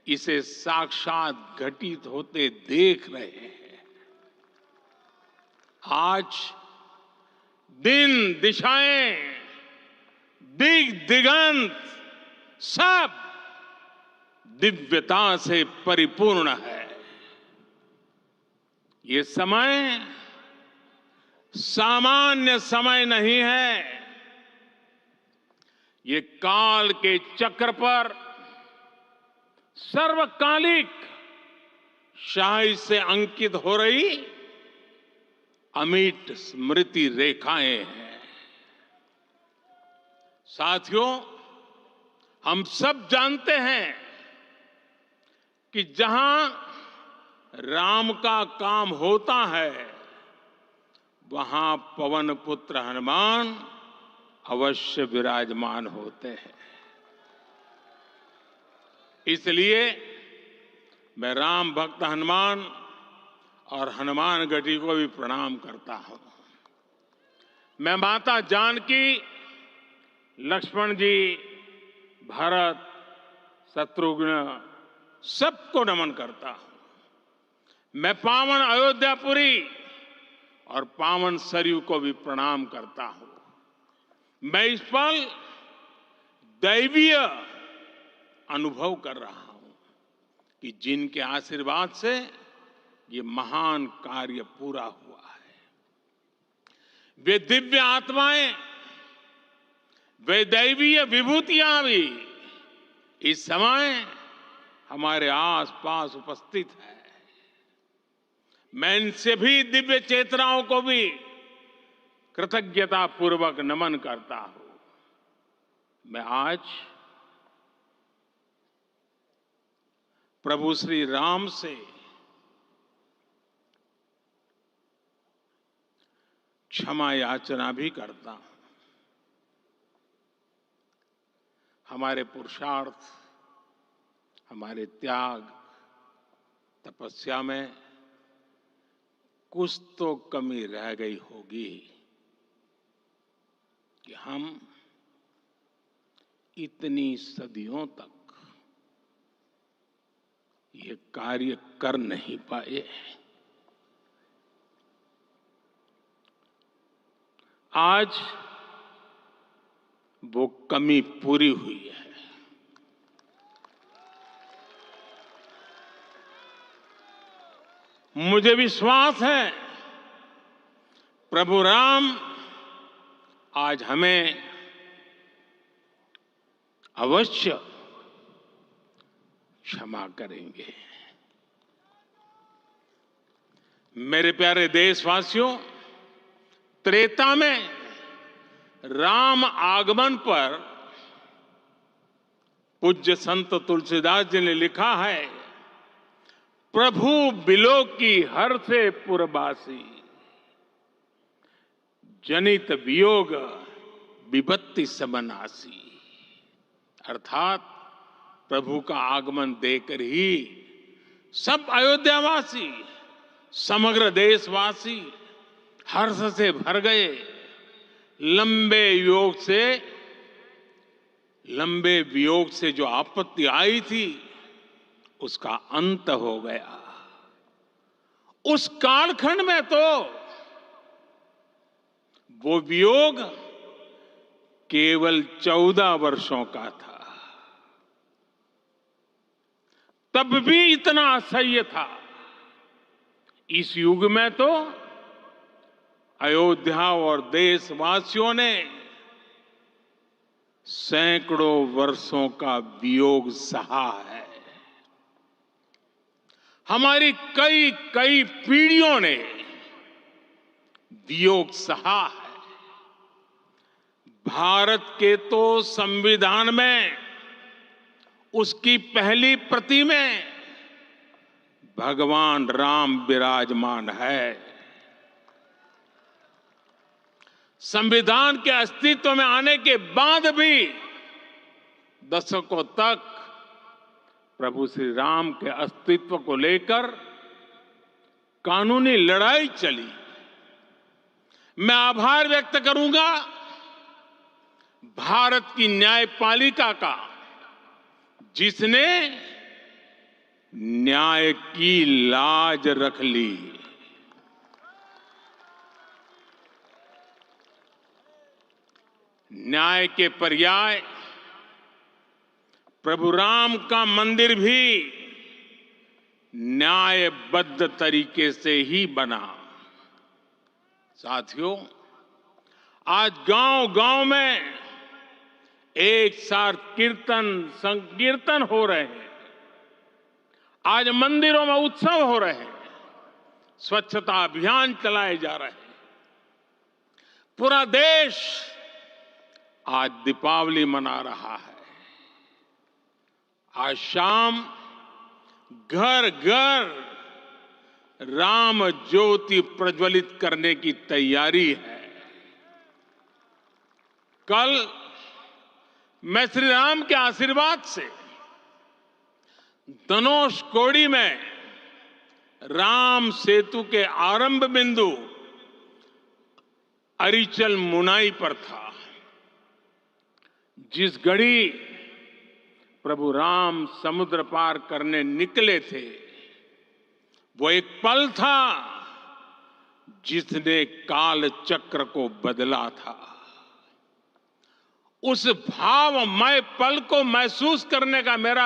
इसे साक्षात घटित होते देख रहे हैं। आज दिन दिशाएं, दिग दिगंत सब दिव्यता से परिपूर्ण है। ये समय सामान्य समय नहीं है। ये काल के चक्र पर सर्वकालिक शाही से अंकित हो रही अमिट स्मृति रेखाएं हैं। साथियों, हम सब जानते हैं कि जहां राम का काम होता है वहां पवन पुत्र हनुमान अवश्य विराजमान होते हैं। इसलिए मैं राम भक्त हनुमान और हनुमान गढ़ी को भी प्रणाम करता हूं। मैं माता जानकी, लक्ष्मण जी, भरत, शत्रुघ्न सबको नमन करता हूं। मैं पावन अयोध्यापुरी और पावन सरयू को भी प्रणाम करता हूं। मैं इस पल दैवीय अनुभव कर रहा हूं कि जिनके आशीर्वाद से ये महान कार्य पूरा हुआ है। वे दिव्य आत्माएं, वे दैवीय विभूतियां भी इस समय हमारे आसपास उपस्थित है। मैं इन सभी दिव्य चेतनाओं को भी कृतज्ञता पूर्वक नमन करता हूं। मैं आज प्रभु श्री राम से क्षमा याचना भी करता हूं। हमारे पुरुषार्थ, हमारे त्याग, तपस्या में कुछ तो कमी रह गई होगी कि हम इतनी सदियों तक ये कार्य कर नहीं पाए। आज वो कमी पूरी हुई है। मुझे विश्वास है प्रभु राम आज हमें अवश्य क्षमा करेंगे। मेरे प्यारे देशवासियों, त्रेता में राम आगमन पर पूज्य संत तुलसीदास जी ने लिखा है, प्रभु बिलो की हर से पुरबासी, जनित वियोग विपत्ति समनासी। अर्थात प्रभु का आगमन देकर ही सब अयोध्यावासी, समग्र देशवासी हर्ष से भर गए। लंबे वियोग से जो आपत्ति आई थी उसका अंत हो गया। उस कालखंड में तो वो वियोग केवल 14 वर्षों का था, तब भी इतना असह्य था। इस युग में तो अयोध्या और देशवासियों ने सैकड़ों वर्षों का वियोग सहा है। हमारी कई कई पीढ़ियों ने वियोग सहा है। भारत के तो संविधान में उसकी पहली प्रति में भगवान राम विराजमान है। संविधान के अस्तित्व में आने के बाद भी दशकों तक प्रभु श्री राम के अस्तित्व को लेकर कानूनी लड़ाई चली। मैं आभार व्यक्त करूंगा भारत की न्यायपालिका का, जिसने न्याय की लाज रख ली। न्याय के पर्याय प्रभु राम का मंदिर भी न्यायबद्ध तरीके से ही बना। साथियों, आज गांव-गांव में एक साथ कीर्तन संकीर्तन हो रहे हैं। आज मंदिरों में उत्सव हो रहे हैं, स्वच्छता अभियान चलाए जा रहे हैं। पूरा देश आज दीपावली मना रहा है। आज शाम घर घर राम ज्योति प्रज्वलित करने की तैयारी है। कल मैं श्री राम के आशीर्वाद से धनुषकोडी में राम सेतु के आरंभ बिंदु अरिचल मुनाई पर था। जिस घड़ी प्रभु राम समुद्र पार करने निकले थे, वो एक पल था जिसने काल चक्र को बदला था। उस भावमय पल को महसूस करने का मेरा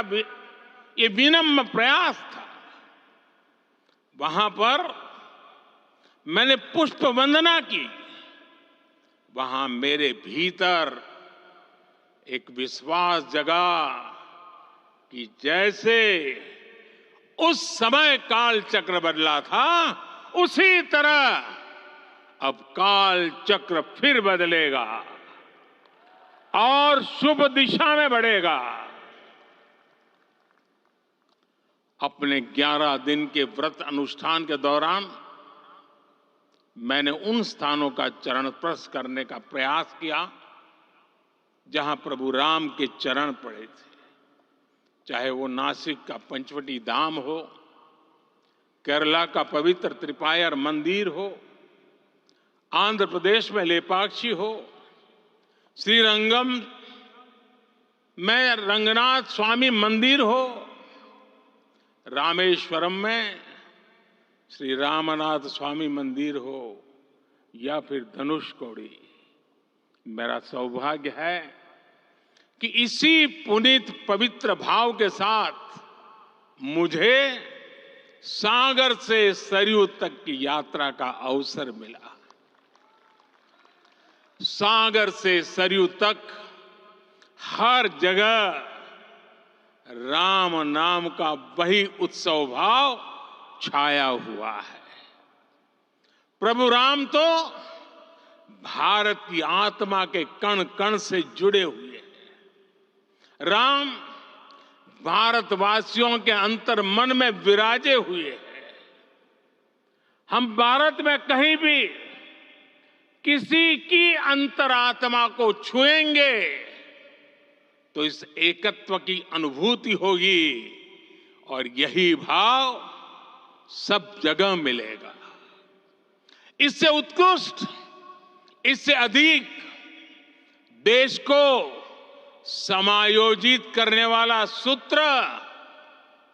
ये विनम्र प्रयास था। वहां पर मैंने पुष्प वंदना की। वहां मेरे भीतर एक विश्वास जगा कि जैसे उस समय काल चक्र बदला था, उसी तरह अब काल चक्र फिर बदलेगा और शुभ दिशा में बढ़ेगा। अपने 11 दिन के व्रत अनुष्ठान के दौरान मैंने उन स्थानों का चरण स्पर्श करने का प्रयास किया जहां प्रभु राम के चरण पड़े थे। चाहे वो नासिक का पंचवटी धाम हो, केरला का पवित्र त्रिपायर मंदिर हो, आंध्र प्रदेश में लेपाक्षी हो, श्रीरंगम में रंगनाथ स्वामी मंदिर हो, रामेश्वरम में श्री रामनाथ स्वामी मंदिर हो, या फिर धनुषकोडी। मेरा सौभाग्य है कि इसी पुनीत पवित्र भाव के साथ मुझे सागर से सरयू तक की यात्रा का अवसर मिला। सागर से सरयू तक हर जगह राम नाम का वही उत्सव भाव छाया हुआ है। प्रभु राम तो भारत की आत्मा के कण कण से जुड़े हुए हैं। राम भारतवासियों के अंतर मन में विराजे हुए हैं। हम भारत में कहीं भी किसी की अंतरात्मा को छुएंगे तो इस एकत्व की अनुभूति होगी और यही भाव सब जगह मिलेगा। इससे उत्कृष्ट, इससे अधिक देश को समायोजित करने वाला सूत्र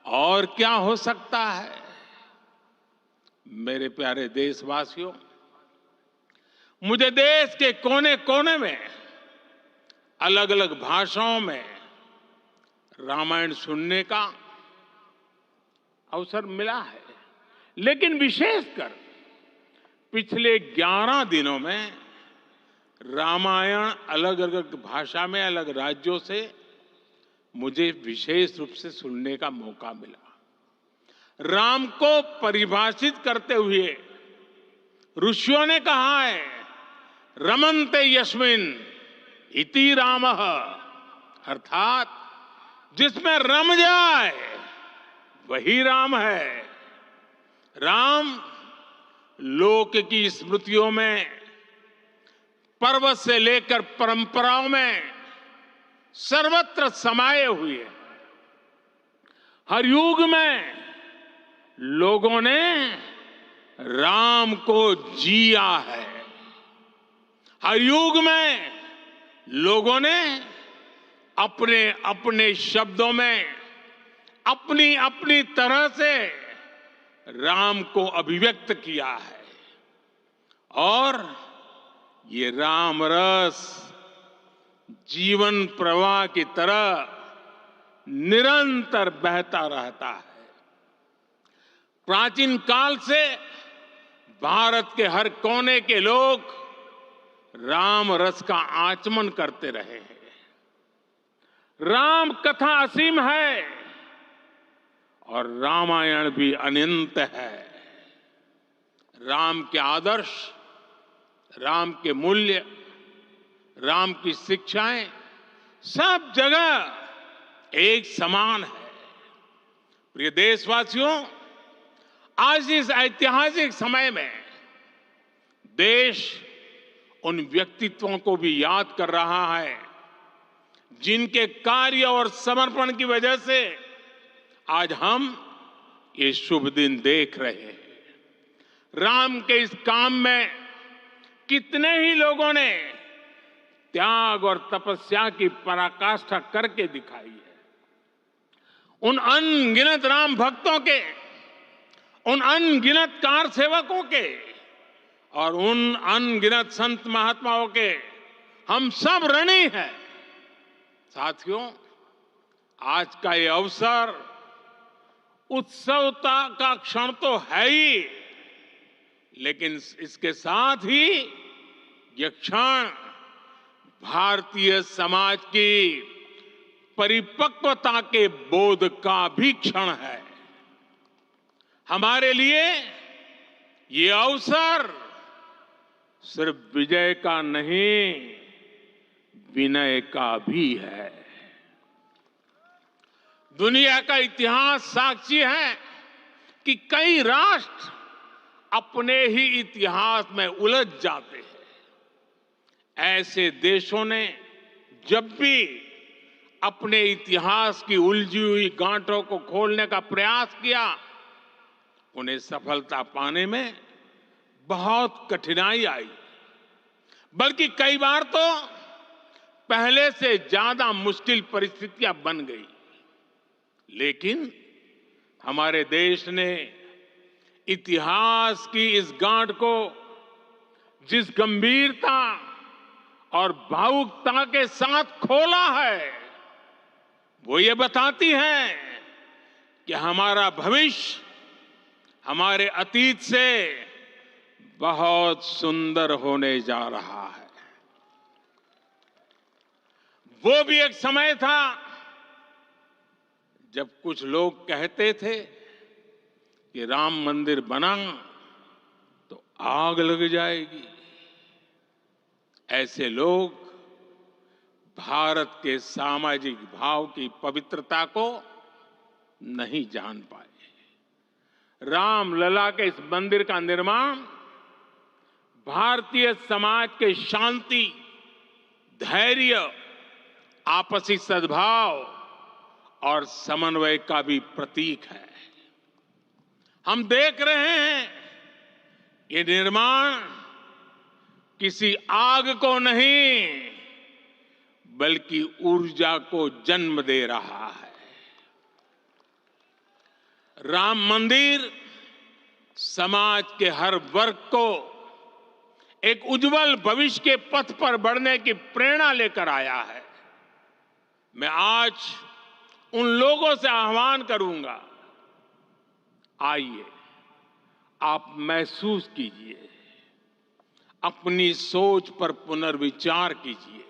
और क्या हो सकता है। मेरे प्यारे देशवासियों, मुझे देश के कोने कोने में अलग अलग भाषाओं में रामायण सुनने का अवसर मिला है, लेकिन विशेषकर पिछले 11 दिनों में रामायण अलग अलग भाषा में अलग राज्यों से मुझे विशेष रूप से सुनने का मौका मिला। राम को परिभाषित करते हुए ऋषियों ने कहा है, रमन्ते यस्मिन् इति रामः, अर्थात जिसमें रम जाए वही राम है। राम लोक की स्मृतियों में, पर्वत से लेकर परंपराओं में सर्वत्र समाये हुए हैं। हर युग में लोगों ने राम को जिया है। हर युग में लोगों ने अपने अपने शब्दों में अपनी अपनी तरह से राम को अभिव्यक्त किया है और ये राम रस जीवन प्रवाह की तरह निरंतर बहता रहता है। प्राचीन काल से भारत के हर कोने के लोग राम रस का आचमन करते रहे हैं। राम कथा असीम है और रामायण भी अनंत है। राम के आदर्श, राम के मूल्य, राम की शिक्षाएं सब जगह एक समान है। प्रिय देशवासियों, आज इस ऐतिहासिक समय में देश उन व्यक्तित्वों को भी याद कर रहा है जिनके कार्य और समर्पण की वजह से आज हम ये शुभ दिन देख रहे हैं। राम के इस काम में कितने ही लोगों ने त्याग और तपस्या की पराकाष्ठा करके दिखाई है। उन अनगिनत राम भक्तों के, उन अनगिनत कार सेवकों के और उन अनगिनत संत महात्माओं के हम सब ऋणी हैं। साथियों, आज का ये अवसर उत्सवता का क्षण तो है ही, लेकिन इसके साथ ही यह क्षण भारतीय समाज की परिपक्वता के बोध का भी क्षण है। हमारे लिए ये अवसर सिर्फ विजय का नहीं, विनय का भी है। दुनिया का इतिहास साक्षी है कि कई राष्ट्र अपने ही इतिहास में उलझ जाते हैं। ऐसे देशों ने जब भी अपने इतिहास की उलझी हुई गांठों को खोलने का प्रयास किया, उन्हें सफलता पाने में बहुत कठिनाई आई, बल्कि कई बार तो पहले से ज्यादा मुश्किल परिस्थितियां बन गई। लेकिन हमारे देश ने इतिहास की इस गांठ को जिस गंभीरता और भावुकता के साथ खोला है, वो ये बताती है कि हमारा भविष्य हमारे अतीत से बहुत सुंदर होने जा रहा है। वो भी एक समय था जब कुछ लोग कहते थे कि राम मंदिर बना तो आग लग जाएगी। ऐसे लोग भारत के सामाजिक भाव की पवित्रता को नहीं जान पाए। रामलला के इस मंदिर का निर्माण भारतीय समाज के शांति, धैर्य, आपसी सद्भाव और समन्वय का भी प्रतीक है। हम देख रहे हैं ये निर्माण किसी आग को नहीं बल्कि ऊर्जा को जन्म दे रहा है। राम मंदिर समाज के हर वर्ग को एक उज्जवल भविष्य के पथ पर बढ़ने की प्रेरणा लेकर आया है। मैं आज उन लोगों से आह्वान करूंगा, आइए आप महसूस कीजिए, अपनी सोच पर पुनर्विचार कीजिए।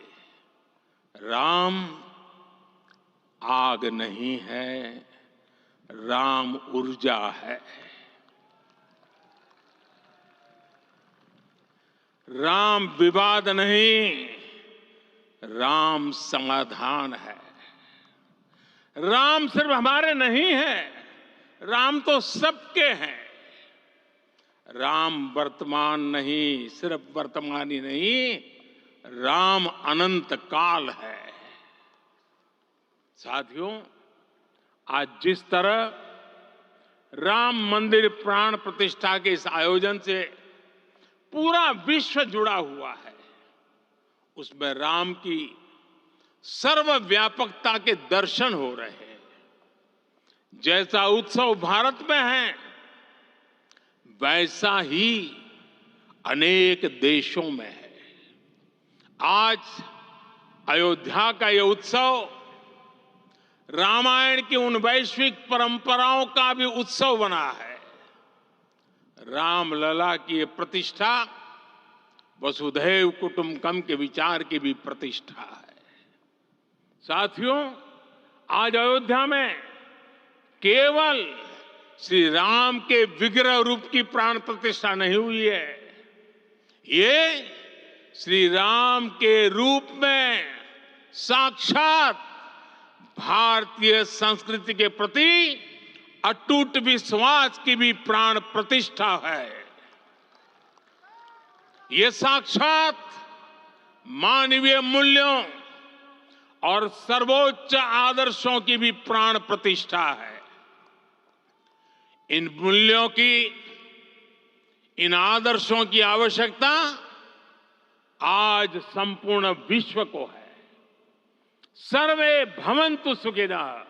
राम आग नहीं है, राम ऊर्जा है। राम विवाद नहीं, राम समाधान है। राम सिर्फ हमारे नहीं है, राम तो सबके हैं। राम वर्तमान नहीं, सिर्फ वर्तमान ही नहीं, राम अनंत काल है। साथियों, आज जिस तरह राम मंदिर प्राण प्रतिष्ठा के इस आयोजन से पूरा विश्व जुड़ा हुआ है, उसमें राम की सर्वव्यापकता के दर्शन हो रहे हैं। जैसा उत्सव भारत में है, वैसा ही अनेक देशों में है। आज अयोध्या का यह उत्सव रामायण की उन वैश्विक परंपराओं का भी उत्सव बना है। रामलला की ये प्रतिष्ठा वसुधैव कुटुंबकम के विचार की भी प्रतिष्ठा है। साथियों, आज अयोध्या में केवल श्री राम के विग्रह रूप की प्राण प्रतिष्ठा नहीं हुई है, ये श्री राम के रूप में साक्षात भारतीय संस्कृति के प्रति अटूट विश्वास की भी प्राण प्रतिष्ठा है। ये साक्षात मानवीय मूल्यों और सर्वोच्च आदर्शों की भी प्राण प्रतिष्ठा है। इन मूल्यों की, इन आदर्शों की आवश्यकता आज संपूर्ण विश्व को है। सर्वे भवन्तु सुखिनः,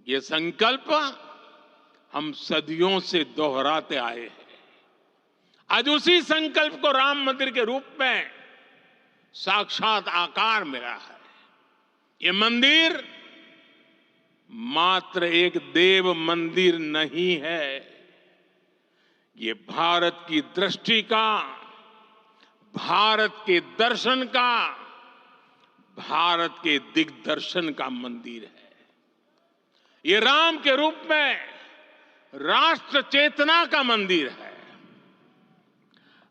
ये संकल्प हम सदियों से दोहराते आए हैं। आज उसी संकल्प को राम मंदिर के रूप में साक्षात आकार मिला है। ये मंदिर मात्र एक देव मंदिर नहीं है, ये भारत की दृष्टि का, भारत के दर्शन का, भारत के दिग्दर्शन का मंदिर है। ये राम के रूप में राष्ट्र चेतना का मंदिर है।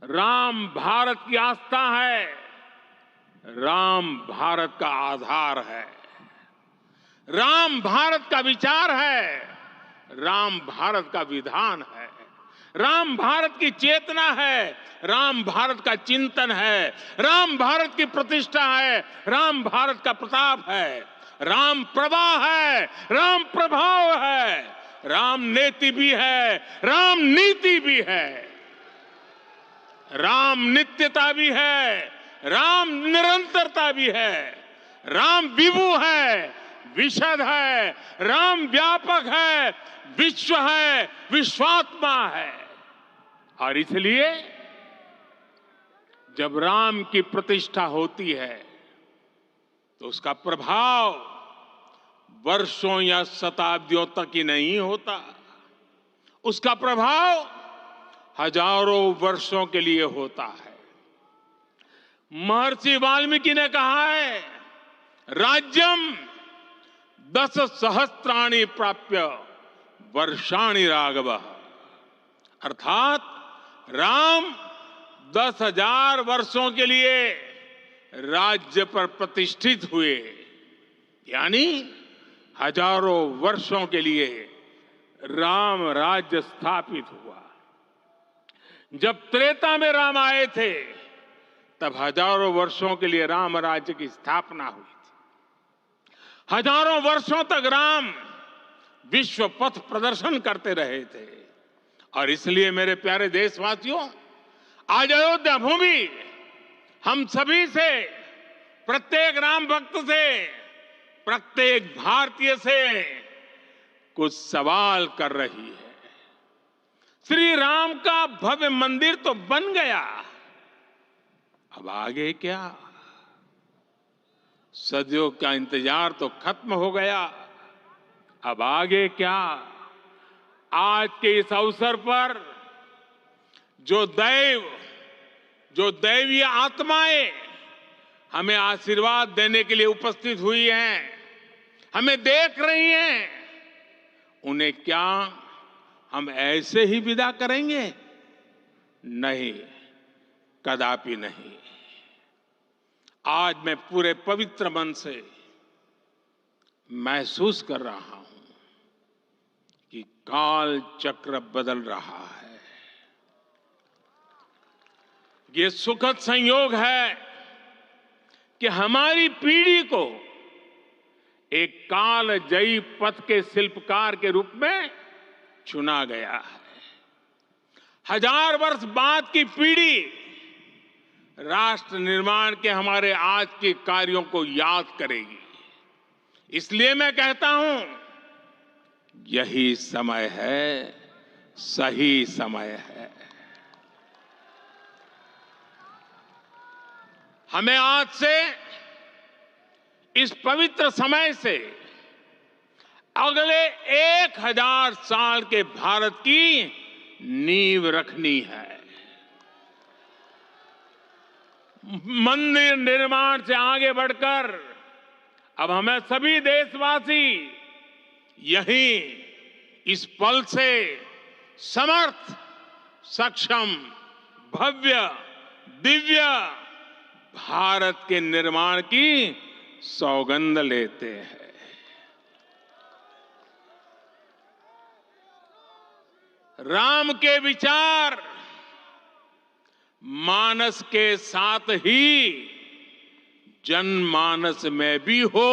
राम भारत की आस्था है, राम भारत का आधार है, राम भारत का विचार है, राम भारत का विधान है, राम भारत की चेतना है, राम भारत का चिंतन है, राम भारत की प्रतिष्ठा है, राम भारत का प्रताप है, राम प्रवाह है, राम प्रभाव है, राम नेति भी है, राम नीति भी है, राम नित्यता भी है, राम निरंतरता भी है, राम विभु है, विशद है, राम व्यापक है, विश्व है, विश्वात्मा है। और इसलिए जब राम की प्रतिष्ठा होती है तो उसका प्रभाव वर्षों या शताब्दियों तक ही नहीं होता, उसका प्रभाव हजारों वर्षों के लिए होता है। महर्षि वाल्मीकि ने कहा है, राज्यम 10 सहस्त्राणि प्राप्य वर्षाणि राघव, अर्थात राम 10,000 वर्षों के लिए राज्य पर प्रतिष्ठित हुए, यानी हजारों वर्षों के लिए राम राज्य स्थापित हुआ। जब त्रेता में राम आए थे तब हजारों वर्षों के लिए राम राज्य की स्थापना हुई थी। हजारों वर्षों तक राम विश्व पथ प्रदर्शन करते रहे थे। और इसलिए मेरे प्यारे देशवासियों, आज अयोध्या भूमि हम सभी से, प्रत्येक राम भक्त से, प्रत्येक भारतीय से कुछ सवाल कर रही है। श्री राम का भव्य मंदिर तो बन गया, अब आगे क्या? सदियों का इंतजार तो खत्म हो गया, अब आगे क्या? आज के इस अवसर पर जो दैवीय आत्माएं हमें आशीर्वाद देने के लिए उपस्थित हुई हैं, हमें देख रही हैं, उन्हें क्या हम ऐसे ही विदा करेंगे? नहीं, कदापि नहीं। आज मैं पूरे पवित्र मन से महसूस कर रहा हूं कि काल चक्र बदल रहा है। ये सुखद संयोग है कि हमारी पीढ़ी को एक कालजयी पथ के शिल्पकार के रूप में चुना गया है। 1000 वर्ष बाद की पीढ़ी राष्ट्र निर्माण के हमारे आज के कार्यों को याद करेगी। इसलिए मैं कहता हूं, यही समय है, सही समय है। हमें आज से, इस पवित्र समय से अगले 1000 साल के भारत की नींव रखनी है। मंदिर निर्माण से आगे बढ़कर अब हमें सभी देशवासी यही इस पल से समर्थ, सक्षम, भव्य, दिव्य भारत के निर्माण की सौगंध लेते हैं। राम के विचार मानस के साथ ही जनमानस में भी हो,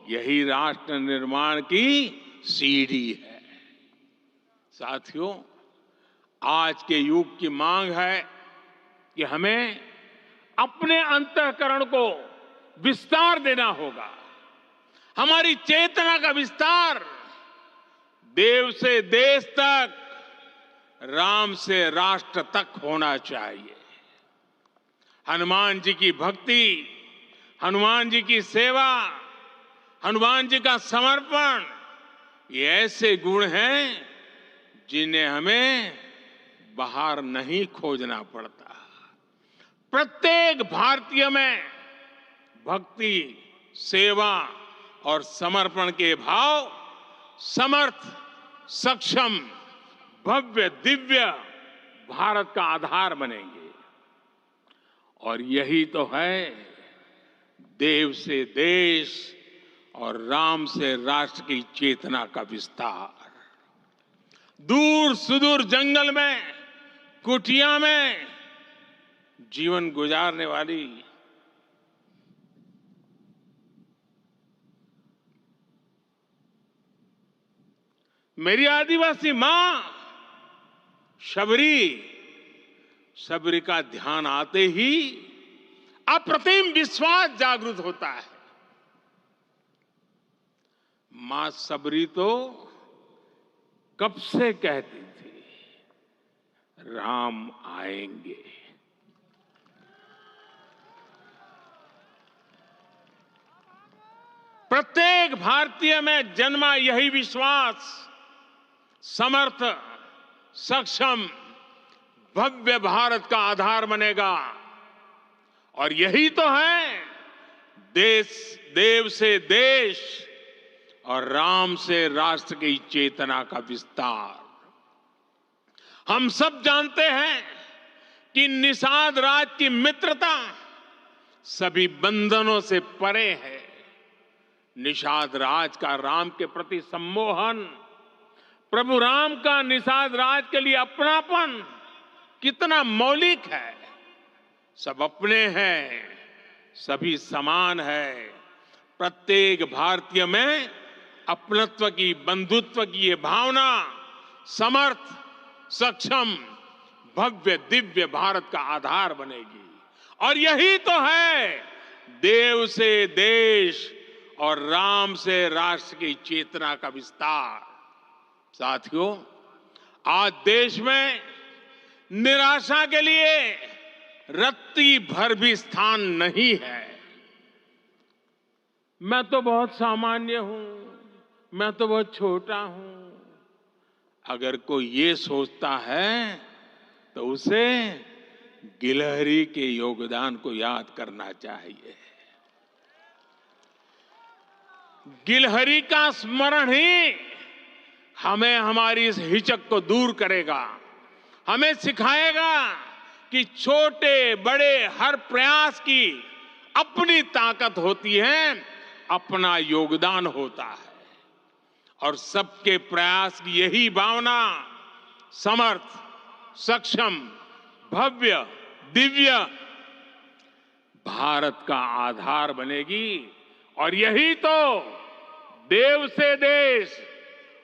यही राष्ट्र निर्माण की सीढ़ी है। साथियों, आज के युग की मांग है कि हमें अपने अंतःकरण को विस्तार देना होगा। हमारी चेतना का विस्तार देव से देश तक, राम से राष्ट्र तक होना चाहिए। हनुमान जी की भक्ति, हनुमान जी की सेवा, हनुमान जी का समर्पण, ये ऐसे गुण हैं जिन्हें हमें बाहर नहीं खोजना पड़ता। प्रत्येक भारतीय में भक्ति, सेवा और समर्पण के भाव समर्थ, सक्षम, भव्य, दिव्य भारत का आधार बनेंगे। और यही तो है देव से देश और राम से राष्ट्र की चेतना का विस्तार। दूर सुदूर जंगल में, कुटिया में जीवन गुजारने वाली मेरी आदिवासी मां शबरी का ध्यान आते ही अप्रतिम विश्वास जागृत होता है। मां शबरी तो कब से कहती थी, राम आएंगे। प्रत्येक भारतीय में जन्मा यही विश्वास समर्थ, सक्षम, भव्य भारत का आधार बनेगा। और यही तो है देव से देश और राम से राष्ट्र की चेतना का विस्तार। हम सब जानते हैं कि निषाद राज की मित्रता सभी बंधनों से परे है। निषाद राज का राम के प्रति सम्मोहन, प्रभु राम का निषाद राज के लिए अपनापन कितना मौलिक है। सब अपने हैं, सभी समान है। प्रत्येक भारतीय में अपनत्व की, बंधुत्व की ये भावना समर्थ, सक्षम, भव्य, दिव्य भारत का आधार बनेगी। और यही तो है देव से देश और राम से राष्ट्र की चेतना का विस्तार। साथियों, आज देश में निराशा के लिए रत्ती भर भी स्थान नहीं है। मैं तो बहुत सामान्य हूं, मैं तो बहुत छोटा हूं। अगर कोई ये सोचता है तो उसे गिलहरी के योगदान को याद करना चाहिए। गिलहरी का स्मरण ही हमें हमारी इस हिचक को दूर करेगा, हमें सिखाएगा कि छोटे बड़े हर प्रयास की अपनी ताकत होती है, अपना योगदान होता है। और सबके प्रयास की यही भावना समर्थ, सक्षम, भव्य, दिव्य भारत का आधार बनेगी। और यही तो देव से देश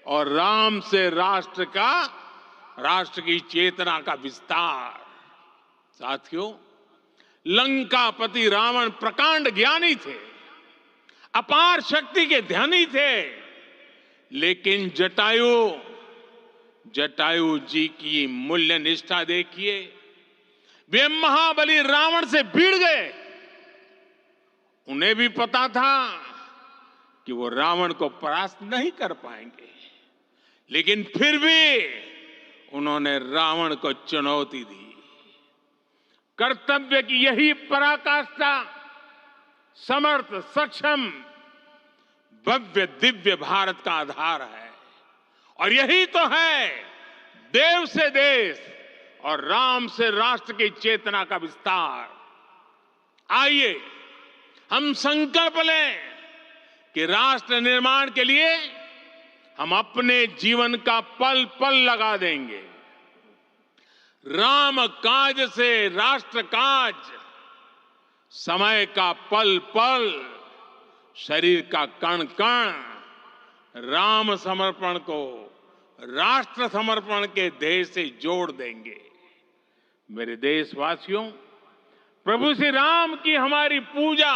और राम से राष्ट्र की चेतना का विस्तार। साथियों, लंकापति रावण प्रकांड ज्ञानी थे, अपार शक्ति के धनी थे, लेकिन जटायु जी की मूल्य निष्ठा देखिए। वे महाबली रावण से भिड़ गए। उन्हें भी पता था कि वो रावण को परास्त नहीं कर पाएंगे, लेकिन फिर भी उन्होंने रावण को चुनौती दी। कर्तव्य की यही पराकाष्ठा समर्थ, सक्षम, भव्य, दिव्य भारत का आधार है। और यही तो है देव से देश और राम से राष्ट्र की चेतना का विस्तार। आइए हम संकल्प लें कि राष्ट्र निर्माण के लिए हम अपने जीवन का पल पल लगा देंगे। राम काज से राष्ट्र काज, समय का पल पल, शरीर का कण कण राम समर्पण को राष्ट्र समर्पण के ध्येय से जोड़ देंगे। मेरे देशवासियों, प्रभु श्री राम की हमारी पूजा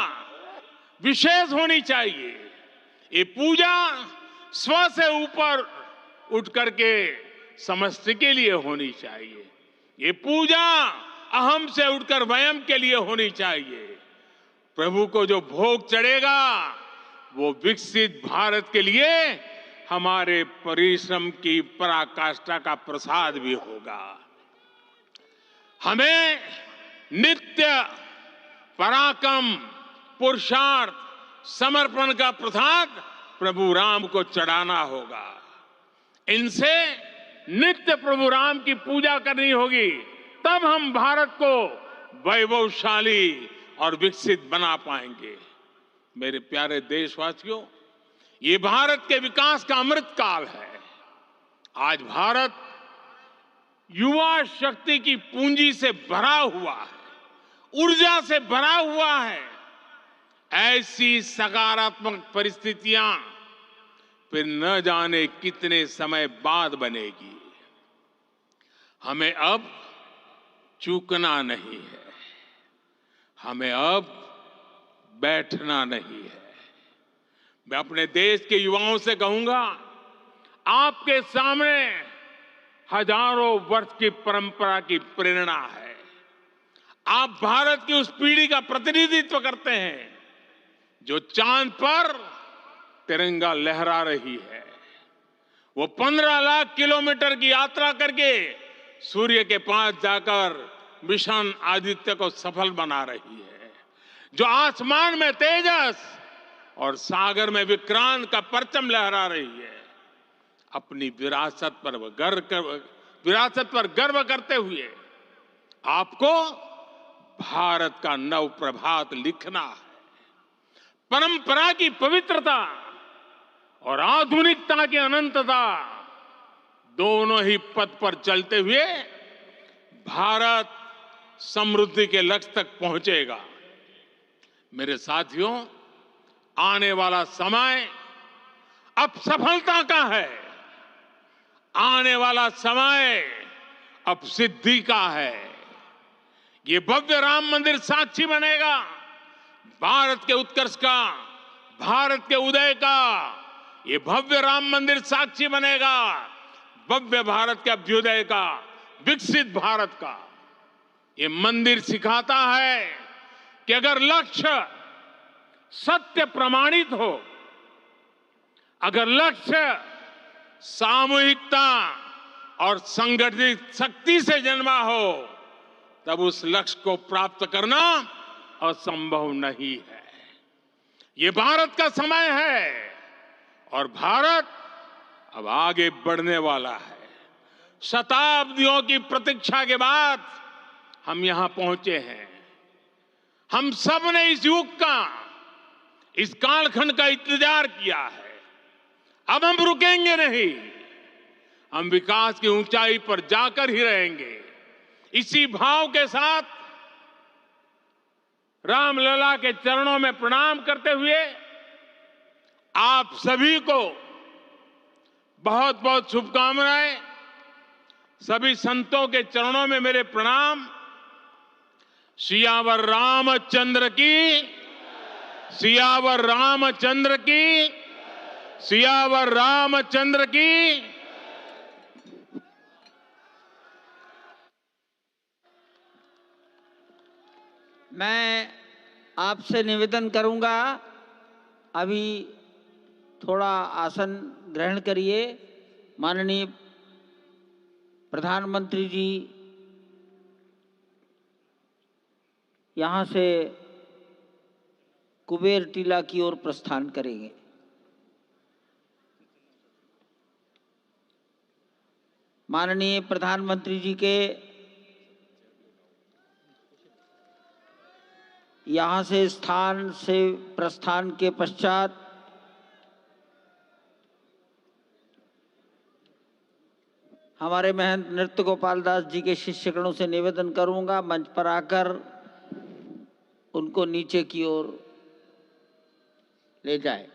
विशेष होनी चाहिए। ये पूजा स्व से ऊपर उठ करके समष्टि के लिए होनी चाहिए। ये पूजा अहम से उठकर वयम के लिए होनी चाहिए। प्रभु को जो भोग चढ़ेगा वो विकसित भारत के लिए हमारे परिश्रम की पराकाष्ठा का प्रसाद भी होगा। हमें नित्य पराक्रम, पुरुषार्थ, समर्पण का प्रसाद प्रभु राम को चढ़ाना होगा। इनसे नित्य प्रभु राम की पूजा करनी होगी, तब हम भारत को वैभवशाली और विकसित बना पाएंगे। मेरे प्यारे देशवासियों, ये भारत के विकास का अमृत काल है। आज भारत युवा शक्ति की पूंजी से भरा हुआ है, ऊर्जा से भरा हुआ है। ऐसी सकारात्मक परिस्थितियां फिर न जाने कितने समय बाद बनेगी। हमें अब चूकना नहीं है, हमें अब बैठना नहीं है। मैं अपने देश के युवाओं से कहूंगा, आपके सामने हजारों वर्ष की परंपरा की प्रेरणा है। आप भारत की उस पीढ़ी का प्रतिनिधित्व करते हैं जो चांद पर तिरंगा लहरा रही है। वो 15 लाख किलोमीटर की यात्रा करके सूर्य के पास जाकर मिशन आदित्य को सफल बना रही है, जो आसमान में तेजस और सागर में विक्रांत का परचम लहरा रही है। अपनी विरासत पर गर्व करते हुए आपको भारत का नव प्रभात लिखना है। परंपरा की पवित्रता और आधुनिकता की अनंतता दोनों ही पथ पर चलते हुए भारत समृद्धि के लक्ष्य तक पहुंचेगा। मेरे साथियों, आने वाला समय अब सफलता का है, आने वाला समय अब सिद्धि का है। ये भव्य राम मंदिर साक्षी बनेगा भारत के उत्कर्ष का, भारत के उदय का। ये भव्य राम मंदिर साक्षी बनेगा भव्य भारत के अभ्युदय का, विकसित भारत का। ये मंदिर सिखाता है कि अगर लक्ष्य सत्य प्रमाणित हो, अगर लक्ष्य सामूहिकता और संगठित शक्ति से जन्मा हो, तब उस लक्ष्य को प्राप्त करना असंभव नहीं है। ये भारत का समय है और भारत अब आगे बढ़ने वाला है। शताब्दियों की प्रतीक्षा के बाद हम यहां पहुंचे हैं। हम सब ने इस युग का, इस कालखंड का इंतजार किया है। अब हम रुकेंगे नहीं, हम विकास की ऊंचाई पर जाकर ही रहेंगे। इसी भाव के साथ रामलला के चरणों में प्रणाम करते हुए आप सभी को बहुत बहुत शुभकामनाएं। सभी संतों के चरणों में मेरे प्रणाम। सियावर रामचंद्र की, सियावर रामचंद्र की, सियावर रामचंद्र की। मैं आपसे निवेदन करूंगा, अभी थोड़ा आसन ग्रहण करिए। माननीय प्रधानमंत्री जी यहाँ से कुबेर टीला की ओर प्रस्थान करेंगे। माननीय प्रधानमंत्री जी के यहाँ से स्थान से प्रस्थान के पश्चात हमारे महंत नृत्य गोपाल दास जी के शिष्यगणों से निवेदन करूंगा, मंच पर आकर उनको नीचे की ओर ले जाए।